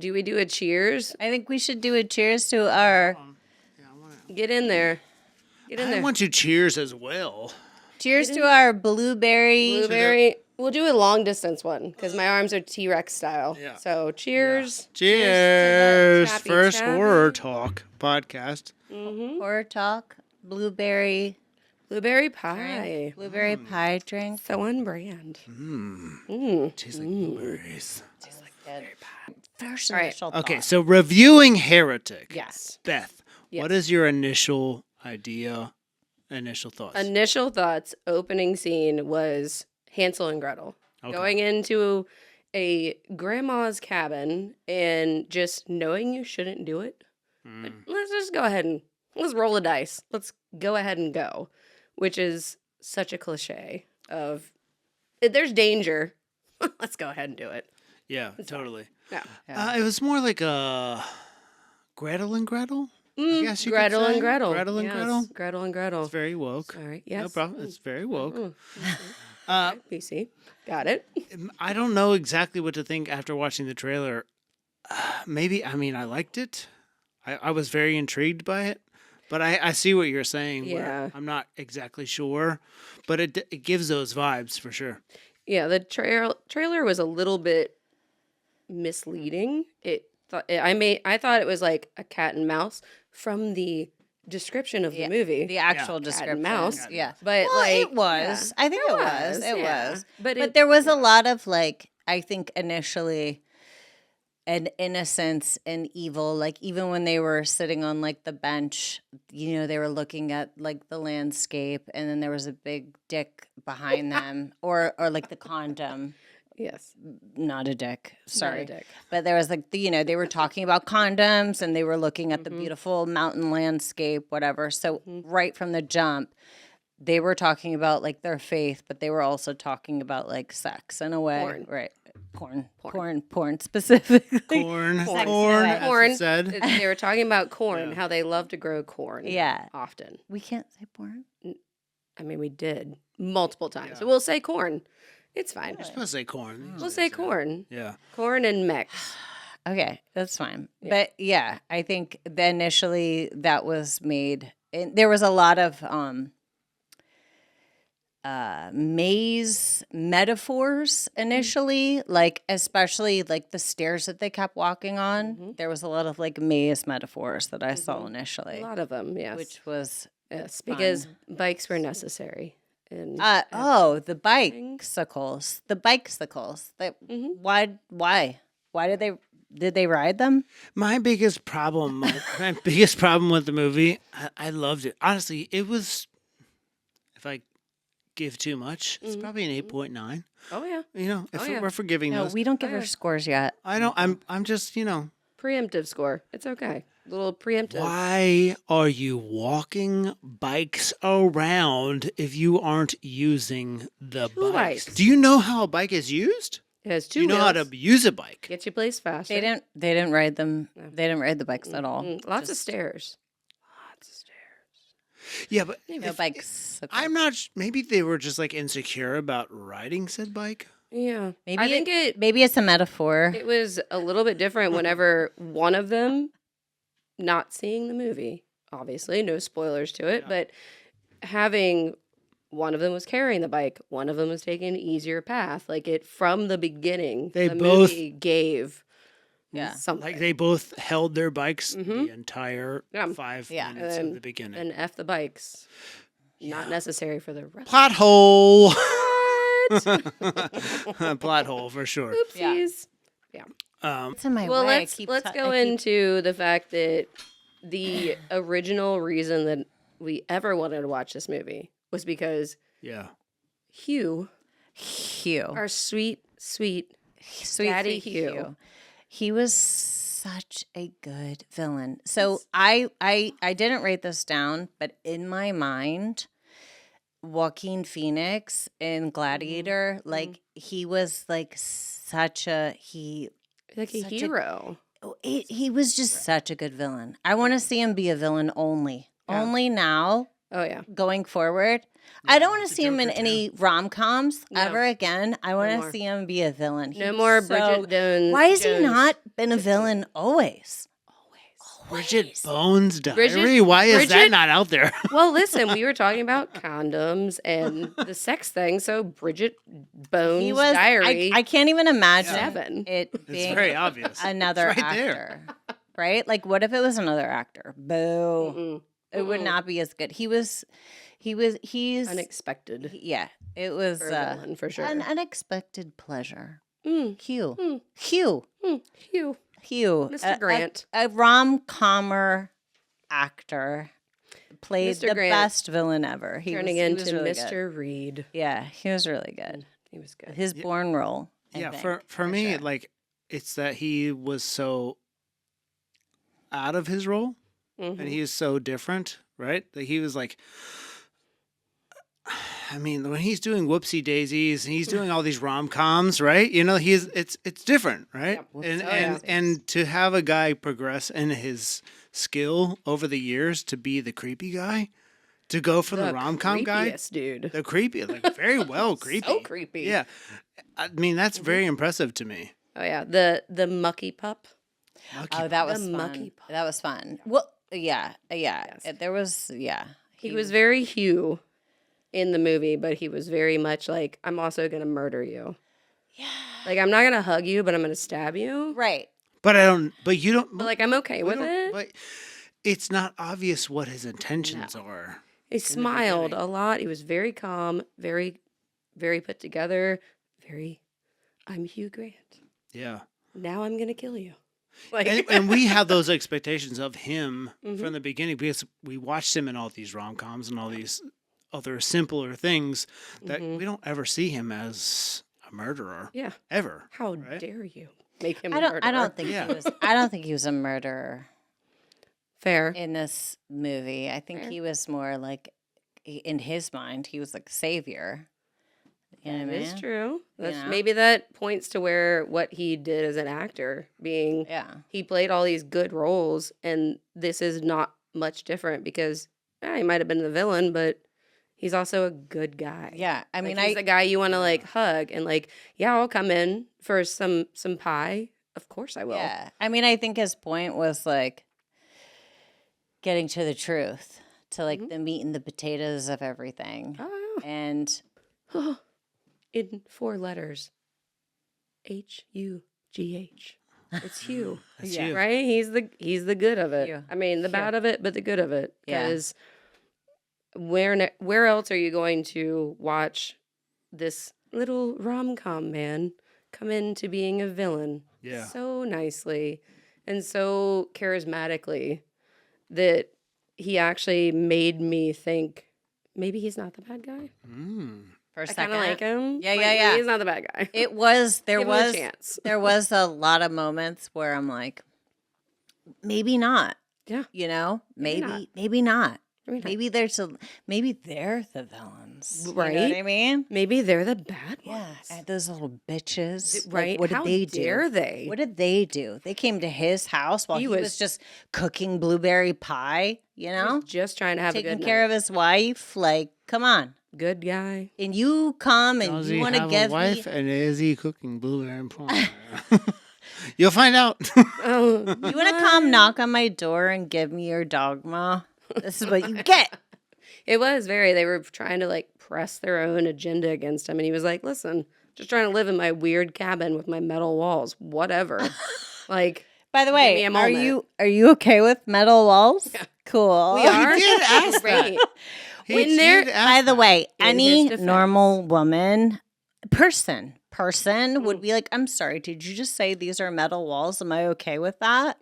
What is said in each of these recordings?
Do we do a cheers? I think we should do a cheers to our... Get in there. Get in there. I want to cheers as well. Cheers to our blueberry... Blueberry. We'll do a long distance one because my arms are T-Rex style. Yeah. So cheers. Cheers. Chappy, First chappy. horror talk podcast. Horror talk, blueberry pie. blueberry pie drink. So on brand. Tastes like blueberries. First All right. initial Okay, thought. so reviewing Heretic. Yes. Beth, Yes. what is your initial thoughts? Initial thoughts, opening scene was Hansel and Gretel. Okay. Going into a grandma's cabin and just knowing you shouldn't do it. But let's just go ahead and let's roll the dice. Let's go ahead and go, which is such a cliche of if there's danger. Let's go ahead and do it. Yeah, totally. Yeah. It was more like a Gretel and Gretel? I guess you could Gretel and say. Gretel. Gretel and Yes, Gretel? Gretel and Gretel. It's very woke. All right. Yes. No problem. It's very woke. PC. Got it. I don't know exactly what to think after watching the trailer. I liked it. I was very intrigued by it. But I see what you're saying. where Yeah. I'm not exactly sure. But it gives those vibes for sure. Yeah, the trailer was a little bit misleading. I thought it was like a cat and mouse from the description of the movie. The actual Cat description. and mouse. Yeah. But Well, like it was. yeah. I think it was. It yeah. was. But there was a lot of like, I think initially an innocence and evil. Like even when they were sitting on like the bench, they were looking at like the landscape and then there was a big dick behind them or like the condom. yes. Not a dick. Sorry. Not a dick. But there was like, they were talking about condoms and they were looking at the beautiful mountain landscape, whatever. So right from the jump, they were talking about like their faith, but they were also talking about like sex in a way. Porn. Right. Porn specifically. Corn. Corn. As Corn. it said. They were talking about corn, how they love to grow corn. Yeah. Often. We can't say porn. I mean, we did multiple times. So we'll say corn. It's fine. You're supposed to say corn. We'll say corn. Yeah. Corn and mix. Okay, that's fine. But yeah, I think initially that was made. And there was a lot of maze metaphors initially, like especially like the stairs that they kept walking on. There was a lot of like maze metaphors that I saw initially, A lot of them, yes. which was yes, because bikes were necessary. And the bicycles. Why did they ride them? My biggest problem with the movie, I loved it. Honestly, it was, if I give too much, it's probably an 8.9. oh yeah, If we're forgiving No, those. we don't give her scores yet. I don't, I'm just, preemptive score. It's okay. Little preemptive. why are you walking bikes around if you aren't using the bikes? bikes. Do you know how a bike is used? It has Do two you know how wheels. to use a bike? Get you place faster. They didn't ride them. They didn't ride the bikes at all. Lots of stairs. Yeah, but No bikes. I'm not. Maybe they were just like insecure about riding said bike. Yeah. Maybe I think maybe it's a metaphor. it was a little bit different whenever one of them, not seeing the movie, obviously, no spoilers to it, but having one of them was carrying the bike, one of them was taking an easier path. Like it from the beginning, They the both- movie gave Yeah. something. Like they both held their bikes the entire Yeah. 5 Yeah. minutes And- of the beginning. and F the bikes. Not necessary for the rest. Plot hole. What? Plot hole for sure. Oopsies. It's in my Well, way. let's go into the fact that the original reason that we ever wanted to watch this movie was because Yeah. Hugh, Hugh. our sweet Daddy sweet Hugh. He was such a good villain. So I didn't write this down, but in my mind, Joaquin Phoenix in Gladiator, like he was like such a like a Such a- hero. he was just such a good villain. I want to see him be a villain only. Yeah. Only now. Oh yeah. going forward. I don't want to the see him in Joker, any rom-coms No. ever again. I want to more. see him be a villain. No He's more so- Bridget Jones. Why has he Jones. not been a villain always? Bridget Bones' Diary. Bridget- Why is that Bridget- not out there? Well, listen, we were talking about condoms and the sex thing. So Bridget Bones' He was. Diary. I can't even imagine 7. it It's being very obvious. another It's right actor. there. Right? Like, what if it was another actor? Boo. Mm-mm. It would Mm-mm. not be as good. He's Unexpected yeah. It was for a villain, for sure. an unexpected pleasure. Mm, Hugh. Mm. Hugh. Hugh. Hugh. Mr. Grant. A rom-commer actor. Played Mr. the Grant best villain ever. He turning was into really Mr. good. Reed. Yeah, he was really good. He was good. His Bourne role. I Yeah, think, for me, sure. like it's that he was so out of his role Mhm. and he is so different, right? That he was like, I mean, when he's doing Whoopsie Daisies and he's doing all these rom coms, right? You know, it's different, right? Yeah. And Oh, yeah. and to have a guy progress in his skill over the years to be the creepy guy, to go from the rom com guy, creepiest dude. the creepy, like very well creepy, So creepy. Yeah, I mean that's very impressive to me. Oh yeah. The mucky pup. Lucky Oh, that was The fun. mucky pup. That was fun. Well, yeah. Yes. There was, He was very Hugh in the movie, but he was very much like, I'm also gonna murder you. Yeah. Like I'm not gonna hug you, but I'm gonna stab you. Right. But I don't. But you don't. But like I'm okay we with don't- it. But it's not obvious what his intentions are. He smiled beginning. a lot. He was very calm, very, very put together. Very, I'm Hugh Grant. Yeah. Now I'm gonna kill you. Like, And we have those expectations of him Mhm. from the beginning because we watched him in all these rom coms and all these other simpler things that Mhm. we don't ever see him as a murderer yeah. ever. How Right? dare you make him? I a don't murderer. think Yeah. he was I don't think he was a murderer Fair. in this movie. I think Fair. he was more like in his mind, he was like savior. You know That what I is mean? true. That's, know? Maybe that points to where what he did as an actor, being Yeah. he played all these good roles, and this is not much different because he might have been the villain, but he's also a good guy. Yeah. I mean, Like, he's the guy you want to like hug and like, yeah, I'll come in for some pie. Of course I will. yeah. I mean, I think his point was like getting to the truth, to like the meat and the potatoes of everything. Oh, And in 4 letters, Hugh. It's Hugh. That's Yeah. you. Right? He's the good of it. Hugh. I mean, the bad of it, but the good of it. Yeah. Because where else are you going to watch this little rom-com man come into being a villain Yeah. so nicely and so charismatically that he actually made me think maybe he's not the bad guy. Mm. for a I kind second, of like him. Yeah, Like, yeah, maybe yeah. He's not the bad guy. it was there Give him a was chance. there was a lot of moments where I'm like, maybe not. Yeah. You know, Maybe maybe not. maybe not. Maybe not. Maybe they're the villains. You know Right? what I mean? Maybe they're the bad Yeah, ones. and those little bitches. Right? Like, what did How they dare do? they? What did they do? They came to his house while He he was was- just cooking blueberry pie, you He know? was just trying to have a Taking good care night. of his wife. Like, come on. Good guy. And you come and Does you he want to have give a wife me and is he cooking blueberry pie? You'll find out. Oh, you want to come knock on my door and give me your dogma? This is what you get. It was they were trying to like press their own agenda against him. And he was like, listen, just trying to live in my weird cabin with my metal walls, whatever. Like, By the me way, a are moment. you okay with metal walls? Cool. we are. did ask that. Great. He When they're- did By ask the that. way, In any his defense. normal woman, person would be like, I'm sorry, did you just say these are metal walls? Am I okay with that?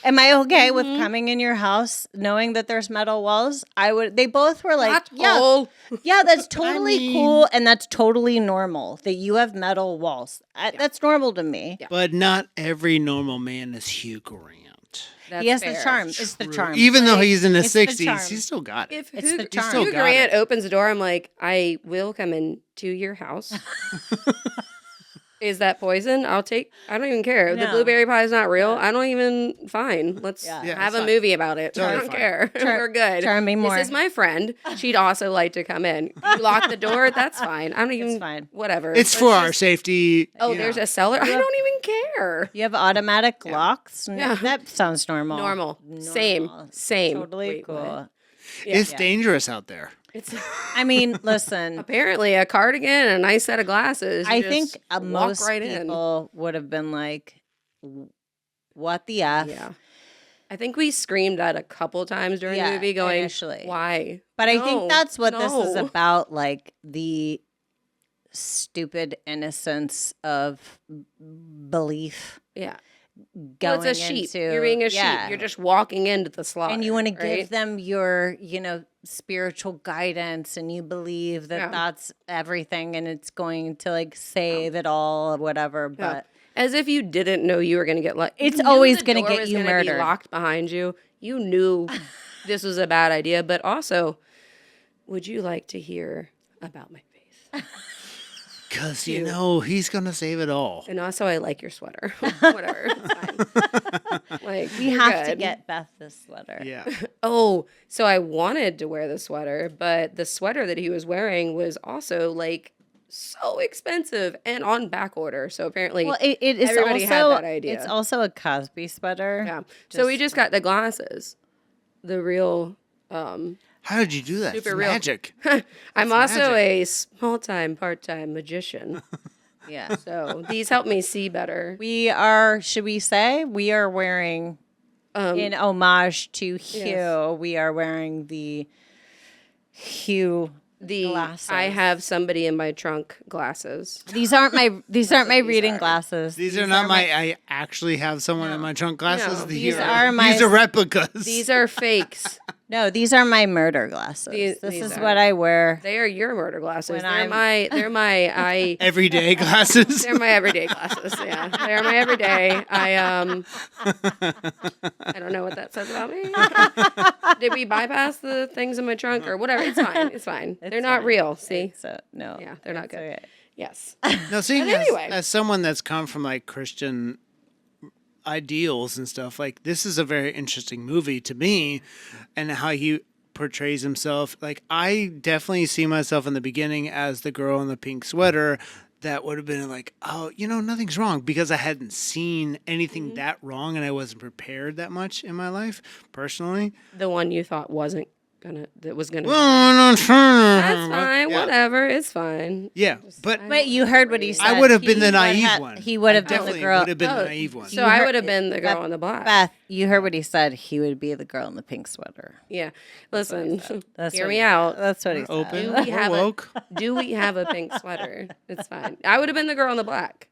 Am I okay with coming in your house knowing that there's metal walls? They both were like, yeah, that's totally mean- cool and that's totally normal that you have metal walls. That's normal to me. Yeah. But not every normal man is Hugh Grant. That's He has the fair. charm. It's the True. charm. Even though Like, he's in his it's the charm. 60s, he's still got it. If It's Hugh, the charm. still Hugh got Grant it. opens the door, I'm like, I will come into your house. Is that poison? I don't even care. The No. blueberry pie is not real. I don't even, fine. Let's Yeah. Yeah, have it's a fine. movie about it. I Totally don't fine. care. We're good. Charm me more. This is my friend. She'd also like to come in. You lock the door. That's fine. I don't even, fine. whatever. It's Let's for our just- safety. Oh, yeah. there's a cellar? I don't even care. You have automatic locks? Yeah. That sounds normal. Normal. Same. Totally Wait, cool. what? It's dangerous out there. It's I mean, listen, apparently a cardigan and a nice set of glasses. You I just think walk most right in. people would have been like, what the F? Yeah. I think we screamed that a couple times during the Yeah, movie going, initially. why? But I No, think that's what this is no. about, like the stupid innocence of belief Yeah. going Well, it's a sheep. into. You're being a yeah. sheep. You're just walking into the slaughter. and you want to right? give them your, spiritual guidance, and you believe that Yeah. that's everything, and it's going to like save it all or whatever. Yeah. But As if you didn't know you were going to get locked. It's You knew always the gonna door get was you gonna be murdered. locked behind you. You knew this was a bad idea, but also, would you like to hear about my faith? Because, he's going to save it all. And also, I like your sweater. Whatever. It's fine. Like, we you're have to good. get Beth this sweater. Yeah. Oh, so I wanted to wear the sweater, but the sweater that he was wearing was also like so expensive and on back order. So apparently, Well, it is everybody had also that idea. it's also a Cosby sweater. yeah. So we just got the glasses, the real. How did you do that? Super It's real. magic. I'm also a small-time, part-time magician, Yeah. so these help me see better. We are, should we say, we are wearing, in homage to Hugh, yes. we are wearing the Hugh glasses. I have somebody in my trunk glasses. These aren't my reading glasses. These are not I actually have someone in my trunk glasses. No. These are my- These are replicas. These are fakes. No, these are my murder glasses. These This is are- what I wear. They are your murder glasses. When They're my everyday glasses. they're my everyday glasses. Yeah, they're my everyday. I don't know what that says about me. Did we bypass the things in my trunk or whatever? It's fine. It's fine. They're not fine. real. See? So no. Yeah, they're not good. Okay. Yes. No, seeing But anyway. as someone that's come from like Christian ideals and stuff, like this is a very interesting movie to me, and how he portrays himself. Like I definitely see myself in the beginning as the girl in the pink sweater. That would have been like, oh, nothing's wrong, because I hadn't seen anything that wrong, and I wasn't prepared that much in my life personally. The one you thought was gonna. That's That's fine. Yeah. Whatever. It's fine. Yeah, but Wait, you heard what he said. I would have been He the would naive ha- one. He would have been the definitely girl. would have been Oh, the naive one. So You I heard- would have been the girl Beth- in the black. Beth, you heard what he said. He would be the girl in the pink sweater. Yeah. Listen. That's Hear what me he- out. That's what he said. Open, Do we we're have woke. Do we have a pink sweater? It's fine. I would have been the girl in the black.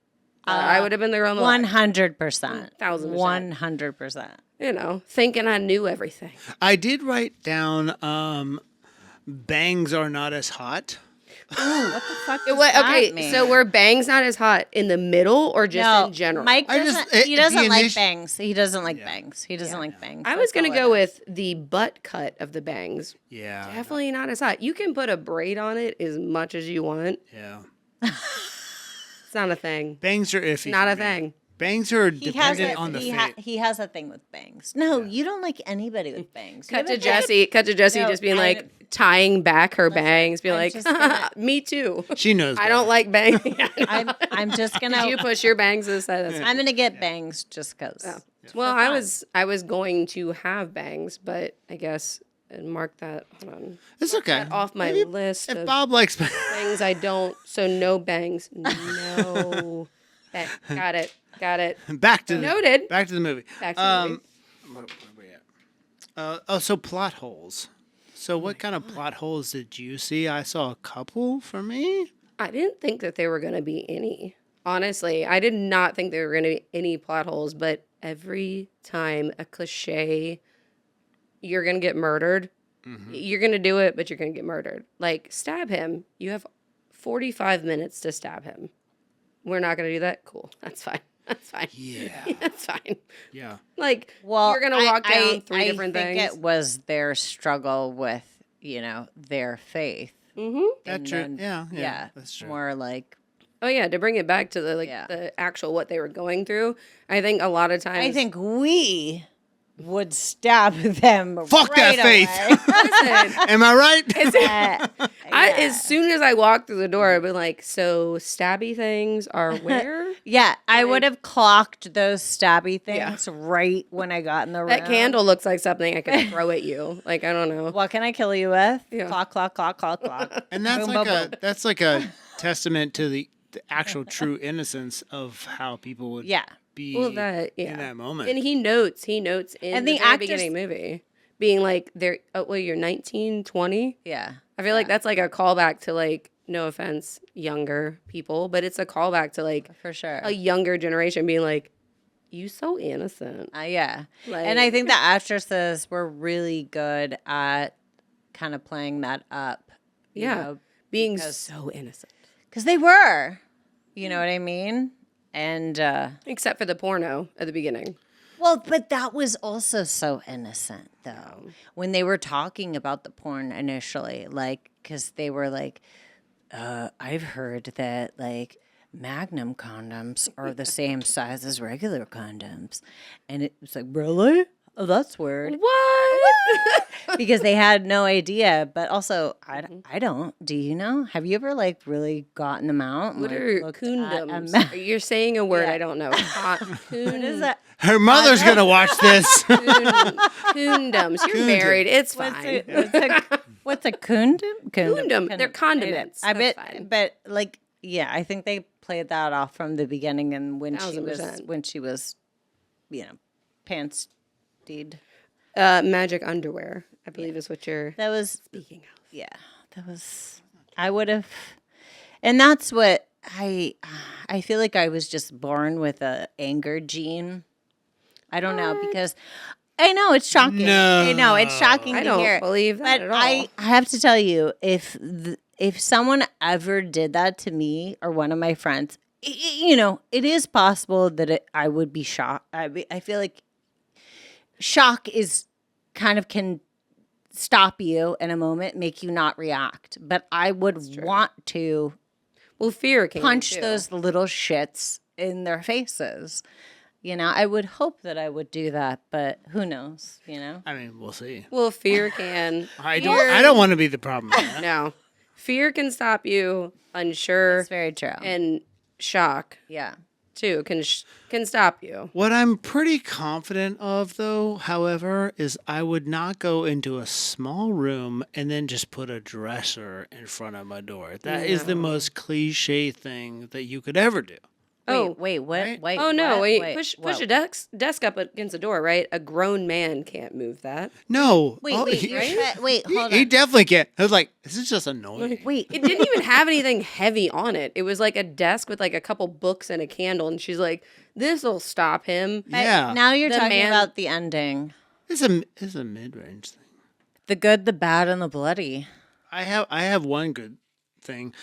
I would have been the girl in the black. 100%. 1000%. 100%. Thinking I knew everything. I did write down bangs are not as hot. What the fuck does Wait, that okay, mean? so were bangs not as hot in the middle or just in general? Mike I doesn't. just- he the doesn't like initi- bangs. He doesn't like bangs. He doesn't like bangs. I was That's gonna all go it is. with the butt cut of the bangs. Yeah. Definitely not as hot. You can put a braid on it as much as you want. Yeah. It's not a thing. Bangs are iffy. Not for a me. thing. Bangs are He has dependent a, on the he, fate. he has a thing with bangs. No, you don't like anybody with bangs. Cut You to have a thing- Jesse No, just being I- like tying back her bangs, being I'm like, just gonna- me too. She knows. I don't like bangs. I'm just gonna. Did you push your bangs to the side? That's I'm gonna get bangs just because. Well, I was going to have bangs, but I guess and mark that. Hold on, It's okay. that off my Maybe list If of Bob likes bangs. things I don't. So no bangs. No. Got it. back to Noted. Back to the movie. Back to the movie. Where we at? So plot holes. So what kind of plot holes did you see? I saw a couple for me. I didn't think that there were going to be any. Honestly, I did not think there were going to be any plot holes, but every time a cliche, you're going to get murdered. You're going to do it, but you're going to get murdered. Like, stab him. You have 45 minutes to stab him. We're not going to do that? Cool. That's fine. That's fine. Yeah. That's fine. Yeah. Like, Well, you're going to walk down three I different think things. it was their struggle with, their faith. Mm-hmm. That's And true. then- Yeah. That's true. More like Oh yeah, to bring it back to the Yeah. the actual what they were going through. I think a lot of times I think we would stab them. Fuck that right faith. away. listen, Am I right? as soon as I walked through the door, I'd be like, "So stabby things are where?" Yeah, I would have clocked those stabby Yeah. things right when I got in the room. That candle looks like something I could throw at you. Like I don't know. What can I kill you with? Yeah. Clock, clock, clock, clock, clock. And that's Boom, like boom, boom. that's like a testament to the actual true innocence of how people would Yeah. be Well, that in that moment. and he notes in And the the very actors- beginning movie, being like, "They're you're 19, 20." Yeah. I feel like that's like a callback to like, no offense, younger people, but it's a callback to like For sure. a younger generation being like, "You so innocent." Yeah. Like, And I think the actresses were really good at kind of playing that up. yeah, being so innocent, Because they were. You know what I mean? And, except for the porno at the beginning. well, but that was also so innocent, though. When they were talking about the porn initially, like, because they were like, I've heard that, like, Magnum condoms are the same size as regular condoms. And it was like, really? Oh, that's weird. What? Because they had no idea. But also, I don't. Do you know? Have you ever, like, really gotten them out? And, What like, are looked at a condoms? You're saying a word Yeah. I don't know. What is that? Her mother's gonna watch this. Condoms. You're married. It's fine. What's a kundum? Kundum. They're condiments. I That's bet, fine. but like, yeah, I think they played that off from the beginning, and when she was 1000%. pants deed. Magic underwear, I believe, is what you're That was speaking of. yeah. That was I would have, and that's what I feel like I was just born with a anger gene. I don't know because. I know it's shocking. No. I know it's shocking I to don't hear. believe that But at all. I have to tell you, if someone ever did that to me or one of my friends, it is possible that I would be shocked. I feel like shock is kind of can stop you in a moment, make you not react. But I would want to Well, fear can punch too. those little shits in their faces. I would hope that I would do that, but who knows? I mean, we'll see. Well, fear can. I don't want to be the problem. Man. No, fear can stop you. Unsure It's very true. and shock Yeah. too can stop you. What I'm pretty confident of, though, however, is I would not go into a small room and then just put a dresser in front of my door. That is the most cliche thing that you could ever do. Wait, what? Right? Wait. Oh no! what? Wait, Wait, push whoa. a desk up against a door, right? A grown man can't move that. No. Wait, Oh, wait, he, wait, hold he on. definitely can't. I was like, this is just annoying. Wait, It didn't even have anything heavy on it. It was like a desk with like a couple books and a candle, and she's like, "This'll stop him." Yeah. now you're The talking man- about the ending. It's a mid-range thing. The good, the bad, and the bloody. I have one good thing.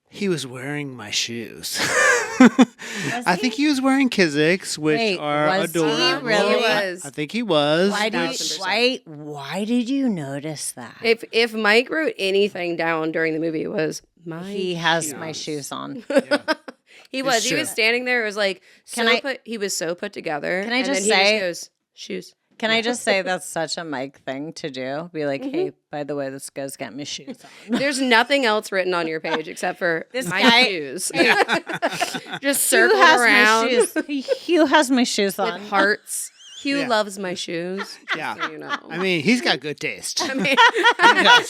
He was wearing my shoes. I think he was wearing Kizik's, which Wait, are was he adorable. really? Was. I think he was. Why did 1000%. why did you notice that? If Mike wrote anything down during the movie, it was my. He has my shoes on. He was standing there. It was like he was so put together. Can I and just then say- he just goes shoes. Can I just say that's such a Mike thing to do? Be like, hey, by the way, this guy's got my shoes on. There's nothing else written on your page except for my guy- shoes. Just Hugh circled has around my shoes. Hugh has my shoes on. with hearts. Hugh Yeah. loves my shoes. just Yeah. so you know. I mean, he's got good taste. I mean,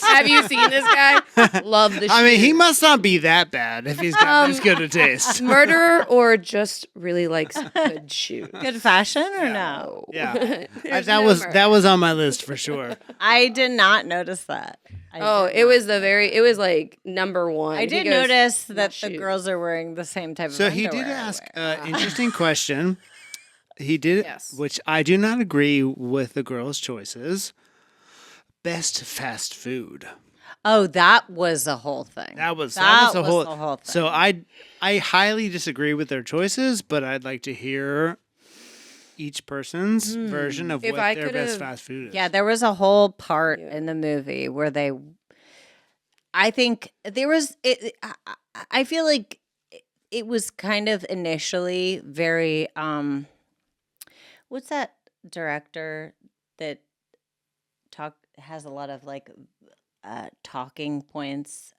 have you seen this guy? Love the shoes. I mean, he must not be that bad if he's got this good a taste. Murderer or just really likes good shoes. Good fashion or no? Yeah, There's that no was murder. that was on my list for sure. I did not notice that. It was like number one. I He did goes, notice that the shoes. girls are wearing the same type of So he did underwear I ask wear. an interesting question. He did, Yes. which I do not agree with the girls' choices. Best fast food. Oh, that was a whole thing. That was the a whole whole. thing. So I highly disagree with their choices, but I'd like to hear each person's version of If what I their best could've- fast food is. Yeah, there was a whole part in the movie where I think there was. I feel like it was kind of initially very. What's that director that has a lot of like talking points?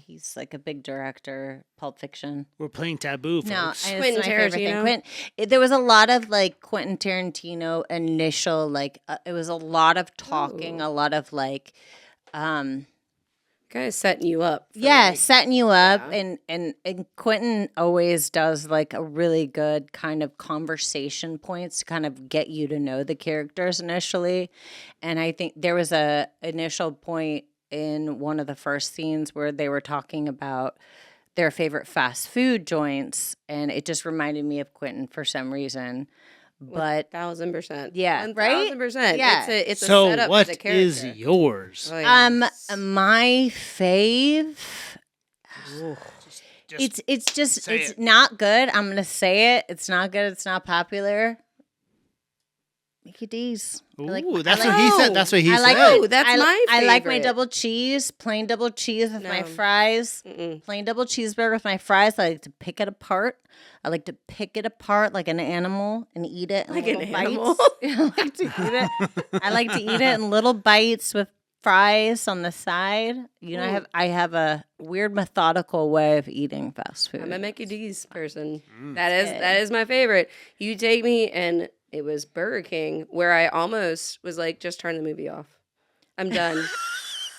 He's like a big director. Pulp Fiction. We're playing Taboo, folks. No, Quentin it's my favorite thing. Tarantino? There was a lot of like Quentin Tarantino initial like. It was a lot of talking, Ooh. a lot of like. Kind of setting you up. For, Yeah, like, setting you up, yeah. and Quentin always does like a really good kind of conversation points to kind of get you to know the characters initially, and I think there was a initial point in one of the first scenes where they were talking about their favorite fast food joints, and it just reminded me of Quentin for some reason. But 1,000%. Yeah, right? 1,000%. Yeah. It's a So setup what for the character. is yours? Oh, yes. my fave. Say It's it. not good. I'm gonna say it. It's not good. It's not popular. Mickey D's. Ooh, that's what he said. That's what he I like said. Ooh, that's my I like my favorite. double cheese, plain double cheese with my No. fries. Mm-mm. Plain double cheeseburger with my fries. I like to pick it apart. I like to pick it apart like an animal and eat it in Like little an bites. animal? I like to eat it. I like to eat it in little bites with fries on the side. You know, I have a weird methodical way of eating fast food. I'm a Mickey D's person. Mm. That is my favorite. You take me, and it was Burger King, where I almost was like, just turn the movie off. I'm done.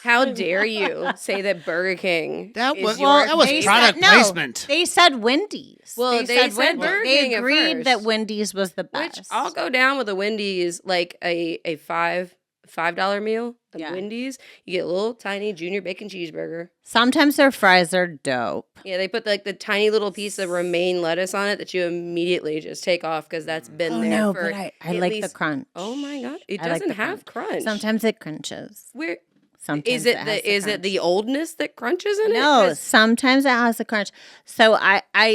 How dare you say that Burger King That is was your that was They favorite? product said- placement. They said Wendy's. Well, they said Wendy's. Burger They King at agreed that first. Wendy's was the best. Which I'll go down with a Wendy's, like a $5 meal at Yeah. Wendy's. You get a little tiny junior bacon cheeseburger. Sometimes their fries are dope. Yeah, they put like the tiny little piece of romaine lettuce on it that you immediately just take off because that's been Oh there no, for but I at like the least- crunch. Oh my god, it I like doesn't the have crunch. Sometimes it crunches. Where Sometimes is it? has It the oldness that crunches in it? No, 'Cause- sometimes it has a crunch. So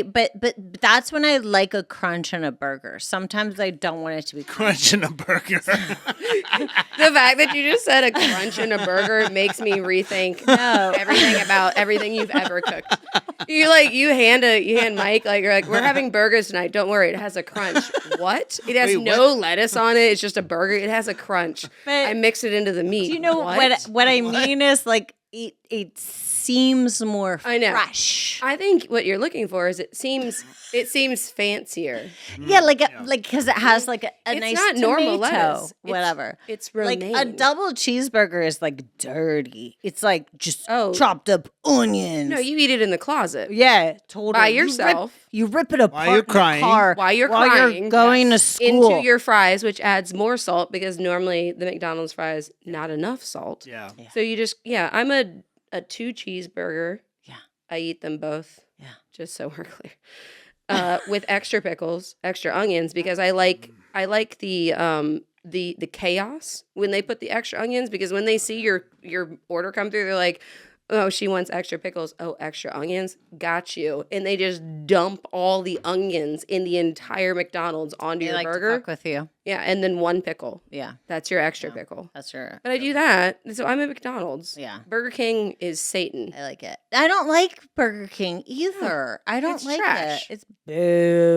but that's when I like a crunch in a burger. Sometimes I don't want it to be crunchy. Crunching a burger. the fact that you just said a crunch in a burger makes me rethink everything about everything you've ever cooked. You hand Mike like you're like, we're having burgers tonight. Don't worry, it has a crunch. What? It has Wait, no lettuce on it. It's just a burger. It has a crunch. But- I mix it into the meat. Do you know what I mean is like it seems more I know. fresh. I think what you're looking for is it seems fancier. Yeah, like because it has like a It's nice not normal tomato, lettuce. It's- whatever. It's Like romaine. a double cheeseburger is like dirty. It's like just Oh. chopped up onions. No, you eat it in the closet. Yeah, totally. By You yourself. You rip it apart you're in the crying. car While you're while crying, you're going to school. into your fries, which adds more salt because normally the McDonald's fries not enough salt. Yeah. So you just I'm a 2 cheeseburger. Yeah. I eat them both. Yeah. Just so we're clear. With extra pickles, extra onions because I like the chaos when they put the extra onions because when they see your order come through they're like, oh, she wants extra pickles. Oh, extra onions. Got you. And they just dump all the onions in the entire McDonald's onto They your like to burger. fuck with you. Yeah, and then 1 pickle. Yeah, That's your extra pickle. that's your. But I do that. So I'm at McDonald's. Yeah. Burger King is Satan. I like it. I don't like Burger King either. I don't It's like trash. it. It's boo.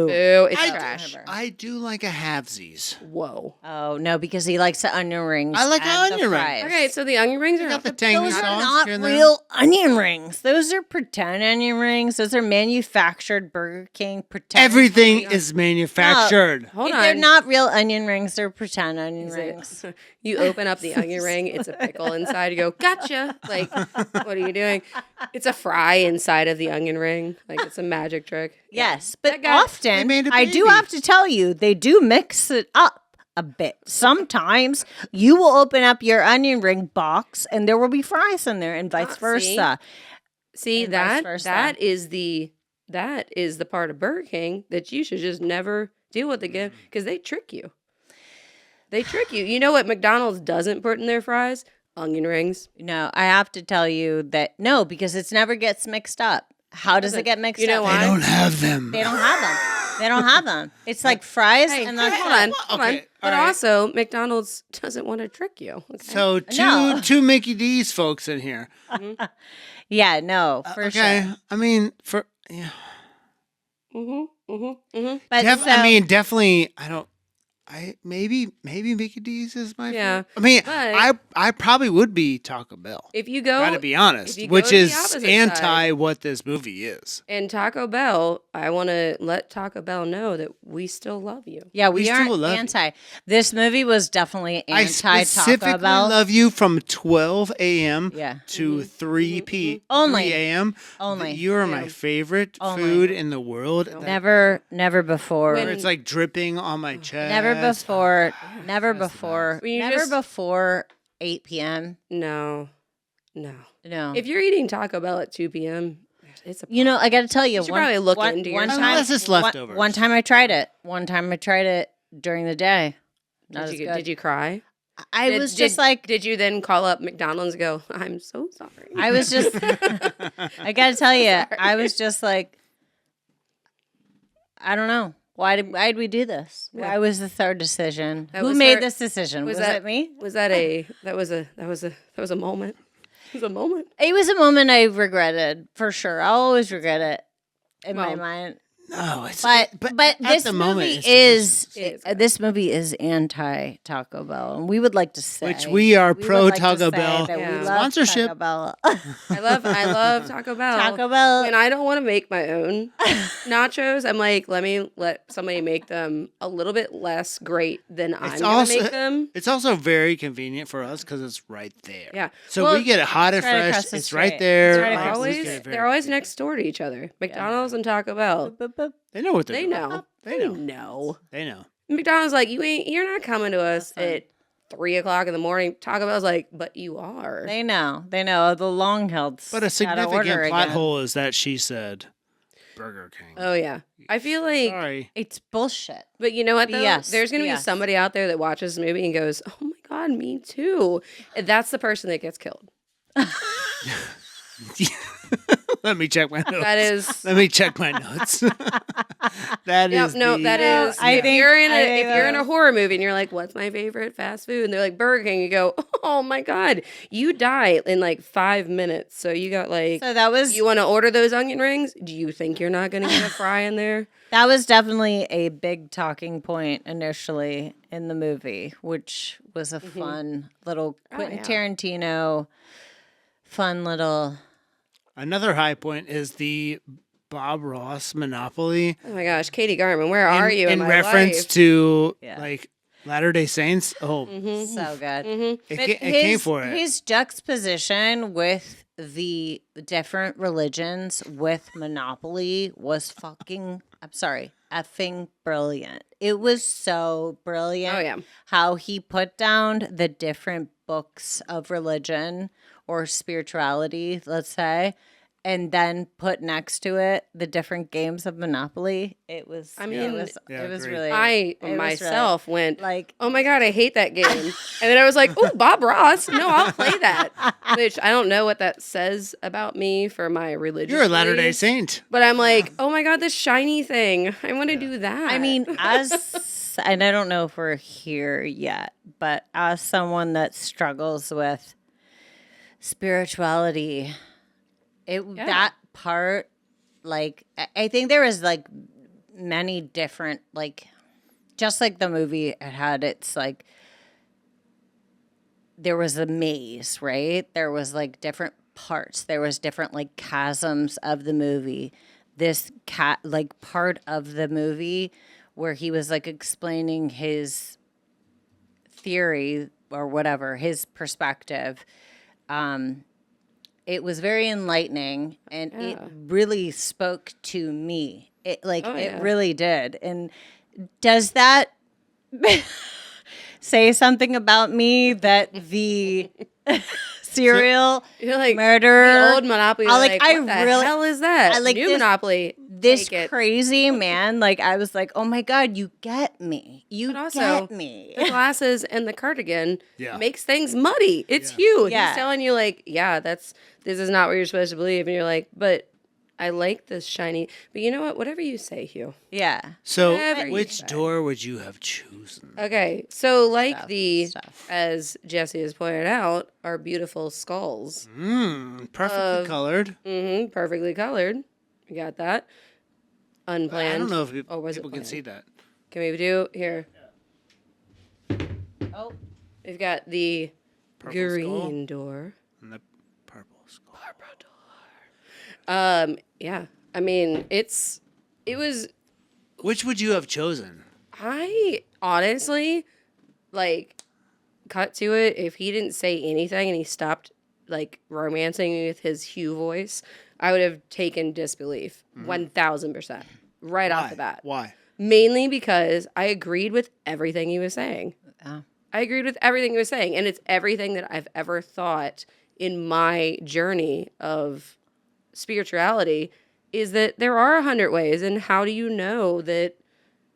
Ew, it's I- trash. I do like a halvesies. Whoa. Oh no, because he likes the onion rings. I like and onion the rings. fries. Okay, so the onion rings are got the not tangy Those are sauce not here and there. real onion rings. Those are pretend onion rings. Those are manufactured Burger King pretend. Everything is manufactured. Hold on. They're not real onion rings. They're pretend onion Is rings. it- you open up the onion ring, it's a pickle inside. You go, gotcha. Like, what are you doing? It's a fry inside of the onion ring. Like, it's a magic trick. Yes, but That guy- often They made a I do baby. have to tell you, they do mix it up a bit. Sometimes you will open up your onion ring box and there will be fries in there, and vice see? versa. See, And vice versa. that is the part of Burger King that you should just never deal with again because they trick you. They trick you. You know what McDonald's doesn't put in their fries? Onion rings. No, I have to tell you that no, because it never gets mixed up. How does it get mixed You know up? why? They don't have them. They don't have them. They don't have them. It's like fries Hey, and hold that's on. it. Hold on. Okay, But All right. also, McDonald's doesn't want to trick you. Okay? So No. two Mickey D's folks in here. Yeah, no, for Okay, sure. I mean for yeah. But Definitely. I don't. Maybe Mickey D's is my Yeah, favorite. I mean, but- I probably would be Taco Bell. if you go, Gotta be honest, if you go which to the is opposite anti side- what this movie is. and Taco Bell, I want to let Taco Bell know that we still love you. yeah, We we still aren't love you. anti. This movie was definitely I anti specifically Taco Bell. love you from 12 a.m. Yeah. to 3 p. Only. 3 a.m. Only. You are my favorite Only. food in the world. Never before. Where it's like dripping on my chest. Never before. Never That's the before. When you Never just- before 8 p.m. No. No. If you're eating Taco Bell at 2 p.m., it's a You know, I got to tell you, should probably look into your- Unless it's leftovers. One time I tried it. One time I tried it during the day. Not as good. Did you cry? I was just like, Did you then call up McDonald's and go, I'm so sorry? I was just, I got to tell you, I was just like, I don't know. Why did we do this? Yeah. Why was this our decision? That Who was made our- this decision? Was that it me? Was that that was a moment? It was a moment. It was a moment I regretted for sure. I'll always regret it in my Well, mind. No, it's But at this the moment, movie it's is delicious. It is good. this movie is anti Taco Bell, and we would like to say Which we are would pro like to Taco say Bell. that we Yeah. love Sponsorship. Taco Bell. I love Taco Bell. Taco Bell. When I don't want to make my own nachos, I'm like, let somebody make them a little bit less great than I'm gonna make them. It's also very convenient for us because it's right there. Yeah. So Well, we get it hot and it's right fresh. across the It's right street. there. It's right They're across the we always get it very they're always convenient. next door to each other. McDonald's and Taco Bell. They know what they're They doing. know. They They know. know. They know. McDonald's like, you're not coming to us at 3:00 in the morning. Taco Bell's like, but you are. They know. They know the long held. But a significant plot hole is that she said Burger King. Oh yeah. I feel like Sorry. It's bullshit. But you know what though? BS, There's gonna be BS. somebody out there that watches this movie and goes, "Oh my god, me too." And that's the person that gets killed. Let me check my notes. That is Let me check my notes. That Yep, is no, the- that is. I If think- you're in I a think if you're in a that's- horror movie and you're like, "What's my favorite fast food?" and they're like Burger King, you go, "Oh my god, you die in like 5 minutes." So you got like, So that was you want to order those onion rings? Do you think you're not gonna get a fry in there? that was definitely a big talking point initially in the movie, which was a fun little Quentin yeah. Tarantino, fun little. Another high point is the Bob Ross Monopoly. Oh my gosh, Katie Garman, where are you in my reference life? to Yeah. like Latter-day Saints? Oh, So good. it, But it came for it. His juxtaposition with the different religions with Monopoly was fucking, I'm sorry, effing brilliant. It was so brilliant. Oh, yeah. How he put down the different books of religion or spirituality, let's say, and then put next to it the different games of Monopoly. It was, I mean, it was agreed. really, I it was myself went like, oh my god, I hate that game. And then I was like, oh, Bob Ross. No, I'll play that. Which I don't know what that says about me for my religion. You're a Latter-day Saint. But I'm like, oh my god, this shiny thing. I want to do that. I mean, as and I don't know if we're here yet, but as someone that struggles with spirituality, that part, like I think there was like many different, like just like the movie, it had its like there was a maze, right? There was like different parts. There was different like chasms of the movie. This like part of the movie where he was like explaining his theory or whatever, his perspective. It was very enlightening and it really spoke to me. It it really did. And does that say something about me that the serial you're like murderer, the old Monopoly. I Like, what the hell is that? I like New this- Monopoly. this take it. crazy man, like I was like, oh my god, you get me. You But also, get me. the glasses and the cardigan Yeah. makes things muddy. It's Hugh. Yeah. He's telling you like, yeah, this is not what you're supposed to believe, and you're like, but I like this shiny, but you know what? Whatever you say, Hugh. Yeah. So, Whatever you which say. door would you have chosen? Okay, so like Stuff. as Jesse has pointed out, our beautiful skulls. Perfectly colored. Perfectly colored. We got that. Unplanned. I don't know if or was people it can planned? see that. Can we do here? Oh. We've got the Purple green door. And the purple skull. Yeah. I mean, it was. Which would you have chosen? I honestly, like, cut to it. If he didn't say anything and he stopped, like, romancing me with his Hugh voice, I would have taken disbelief 1000% right off the bat. Why? Mainly because I agreed with everything he was saying. Oh. I agreed with everything he was saying, and it's everything that I've ever thought in my journey of spirituality is that there are 100 ways, and how do you know that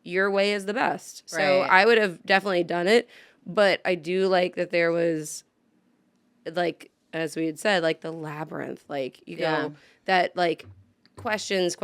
your way is the best? So Right. I would have definitely done it, but I do like that there was, like, as we had said, like the labyrinth, like you Yeah. go that like questions,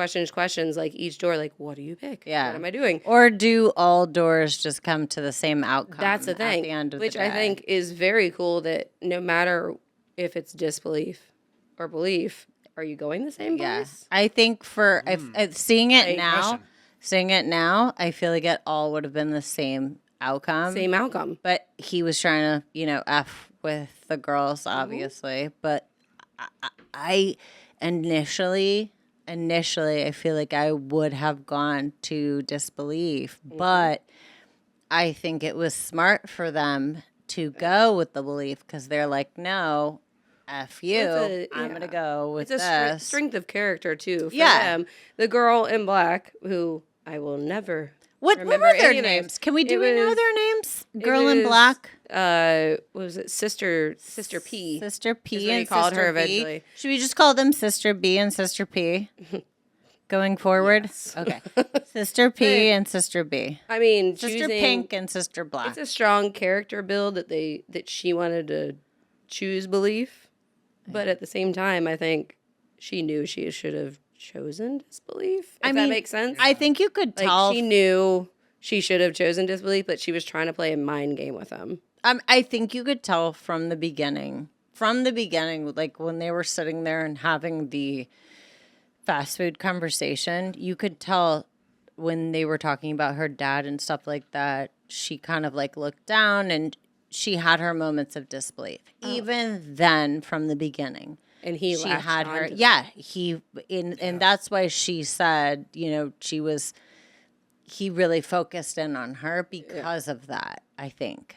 like each door, like what do you pick? Yeah. What am I doing? Or do all doors just come to the same outcome? That's the thing, At the end of which the day? I think is very cool. That no matter if it's disbelief or belief, are you going the same Yeah. place? I think for if seeing it Like- now, I feel like it all would have been the same outcome. Same outcome. But he was trying to, F with the girls, obviously. But I initially, I feel like I would have gone to disbelief. But I think it was smart for them to go with the belief because they're like, no, F you. I'm going to go with It's a this. strength of character too. For Yeah. them. The girl in black, who I will never What remember were their any of their names? Can we It do we know was- their names? it Girl in was, black, what was it? Sister P. Sister is P, what he and called Sister her B. eventually. Should we just call them Sister B and Sister P? Going forward, okay. Sister P and Sister B. I mean, Sister choosing, Pink and Sister Black. It's a strong character build that she wanted to choose belief, but at the same time, I think she knew she should have chosen disbelief. If that makes sense. I think you could Like tell. she knew she should have chosen disbelief, but she was trying to play a mind game with him. I think you could tell from the beginning. Like when they were sitting there and having the fast food conversation, you could tell when they were talking about her dad and stuff like that, she kind of like looked down and she had her moments of disbelief. Even then, from the beginning. And he She latched had on her, to yeah. And that's why she said, he really focused in on her because of that, I think.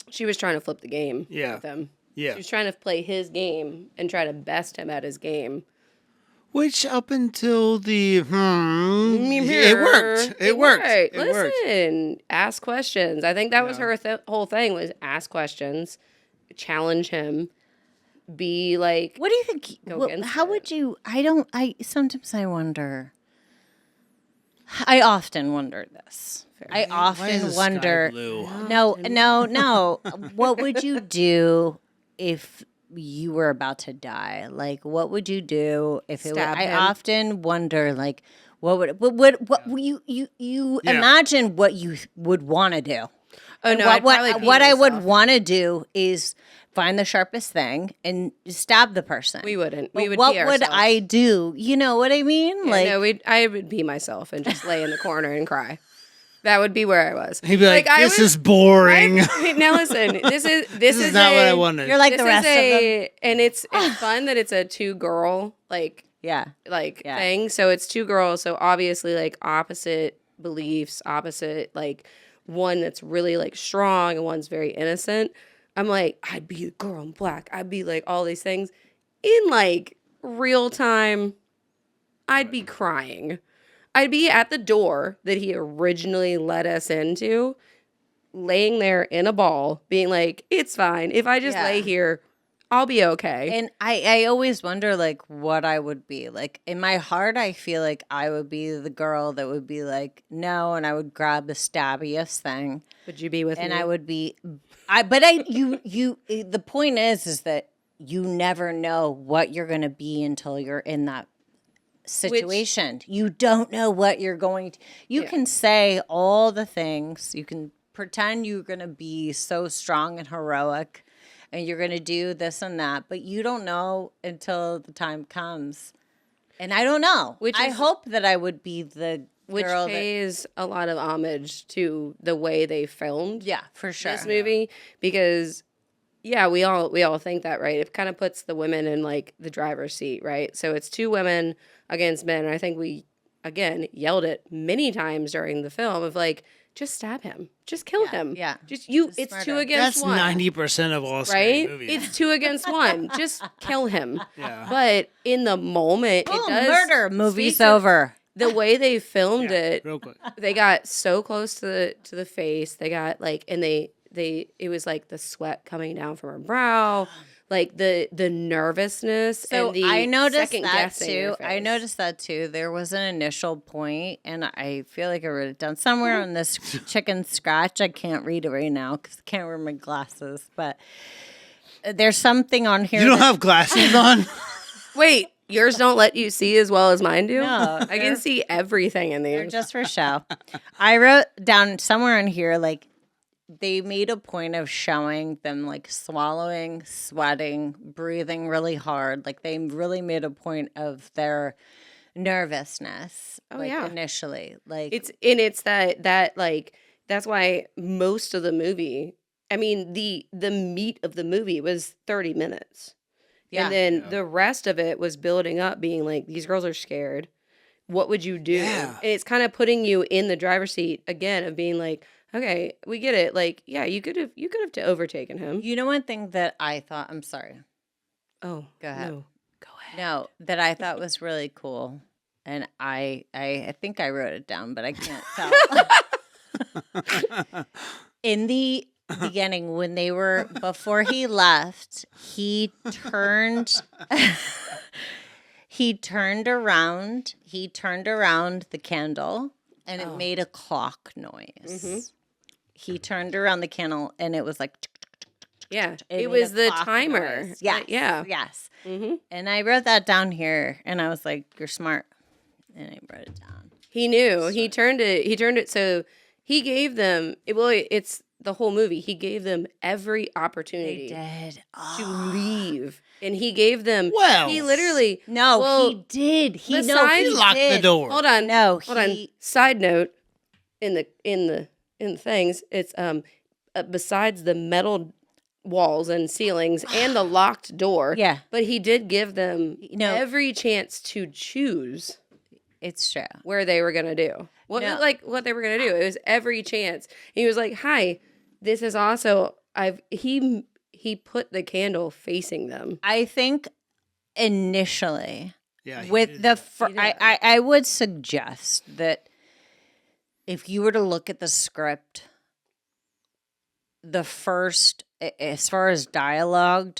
She was trying to flip the game with him. Yeah. She was trying to play his game and try to best him at his game. Which up until the it worked. It worked. Right. It worked. Listen, ask questions. I think that was her whole thing was ask questions, challenge him, be like. What do you think? against How it. would you? Sometimes I wonder. I often wonder this. I Why is often the sky wonder. blue? No. What would you do if you were about to die? Like, what would you do if it? Stab I him. often wonder, like, what you imagine what you would want to do. Oh And no! I'd probably pee what I would myself. want to do is find the sharpest thing and stab the person. We wouldn't. But We would. what pee would ourselves. I do? You know what I mean? Yeah, like, no, I would pee myself and just lay in the corner and cry. That would be where I was. He'd be like, I "This would- is boring. Now listen, this is This is not what I wanted." you're like this the rest is of them. and it's fun that it's a two girl Yeah. thing. So it's two girls. So obviously like opposite beliefs, opposite like one that's really like strong and one's very innocent. I'm like, I'd be a girl in black. I'd be like all these things in like real time. I'd be crying. I'd be at the door that he originally let us into, laying there in a ball, being like, it's fine. If I just Yeah. lay here, I'll be okay. And I always wonder, like, what I would be. Like, in my heart, I feel like I would be the girl that would be like, no, and I would grab the stabbiest thing. Would you be with And me? I would be, the point is that you never know what you're going to be until you're in that situation. You don't know what you're going to. You Yeah. can say all the things. You can pretend you're going to be so strong and heroic and you're going to do this and that, but you don't know until the time comes. And I don't know. I hope that I would be the Which girl pays a lot of homage to the way they filmed yeah, for sure. this movie because we all think that, right? It kind of puts the women in like the driver's seat, right? So it's two women against men. And I think we again yelled it many times during the film of like, just stab him, just kill him, yeah. Just it's murder. two against That's one. 90% of all scary Right? movies. It's two against one. Just kill him. Yeah. But in the moment, Boom, it does murder. Movie's speak to over. the way they filmed it. Real quick. They got so close to the face. They got like, and they it was like the sweat coming down from her brow, like the nervousness. So and the I noticed second that guessing too. your I face. noticed that too. There was an initial point, and I feel like I wrote it down somewhere on this chicken scratch. I can't read it right now because I can't wear my glasses. But there's something on here. You don't that- have glasses on? Wait, yours don't let you see as well as mine do. No, I can see everything in They're these. just for show. I wrote down somewhere in here like they made a point of showing them like swallowing, sweating, breathing really hard. Like they really made a point of their nervousness. Oh, like, yeah. initially, like It's that like that's why most of the movie. I mean the meat of the movie was 30 minutes. Yeah. And then the rest of it was building up, being like, these girls are scared. What would you do? Yeah. And it's kind of putting you in the driver's seat again of being like, okay, we get it. Like, yeah, you could have overtaken him. You know one thing that I thought. I'm sorry. Oh, Go ahead. No. Go ahead. No, that I thought was really cool, and I think I wrote it down, but I can't tell. In the beginning, when they were before he left, he turned around the candle, and it made a clock noise. He turned around the candle, and it was like. Yeah, It it made was a the clock timer. noise. Yes. Yeah. Yes. Mm-hmm. And I wrote that down here, and I was like, "You're smart," and I wrote it down. He knew. He turned it. So he gave them. It's the whole movie. He gave them every opportunity did. to leave, and he gave them. Well, he literally. No, well, he did. He besides- He locked the did. door. Hold on. No, Hold on. he- Side note, in the things, it's besides the metal walls and ceilings and the locked door. Yeah. But he did give them No. every chance to choose It's true. where they were gonna do. What No. what they were gonna do. It was every chance. And he was like, "Hi, this is also he put the candle facing them." I think initially Yeah, he with did the that. I would suggest that if you were to look at the script, the first as far as dialogue,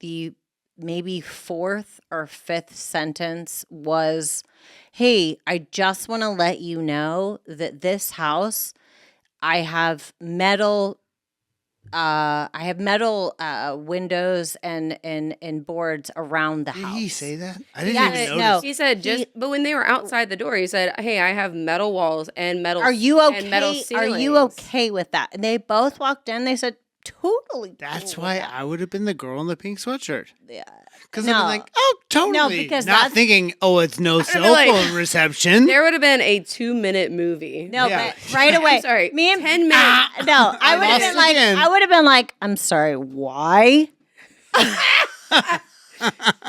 the maybe fourth or fifth sentence was, "Hey, I just want to let you know that this house, I have metal windows and boards around the Did house." he say that? I didn't Yes, even no. notice. He said but when they were outside the door, he said, "Hey, I have metal walls and metal Are you okay? and metal Are you ceilings." okay with that? And they both walked in. They said, "Totally." That's cool why with that." I would have been the girl in the pink sweatshirt. Yeah. Because No. I'd been like, oh, totally. because Not that's- thinking, oh, it's no cell been like- phone reception. There would have been a 2-minute movie. No, Yeah. but right away. I'm sorry, Me and 10 minutes. No, I would have lost been like, again. I'm sorry, why?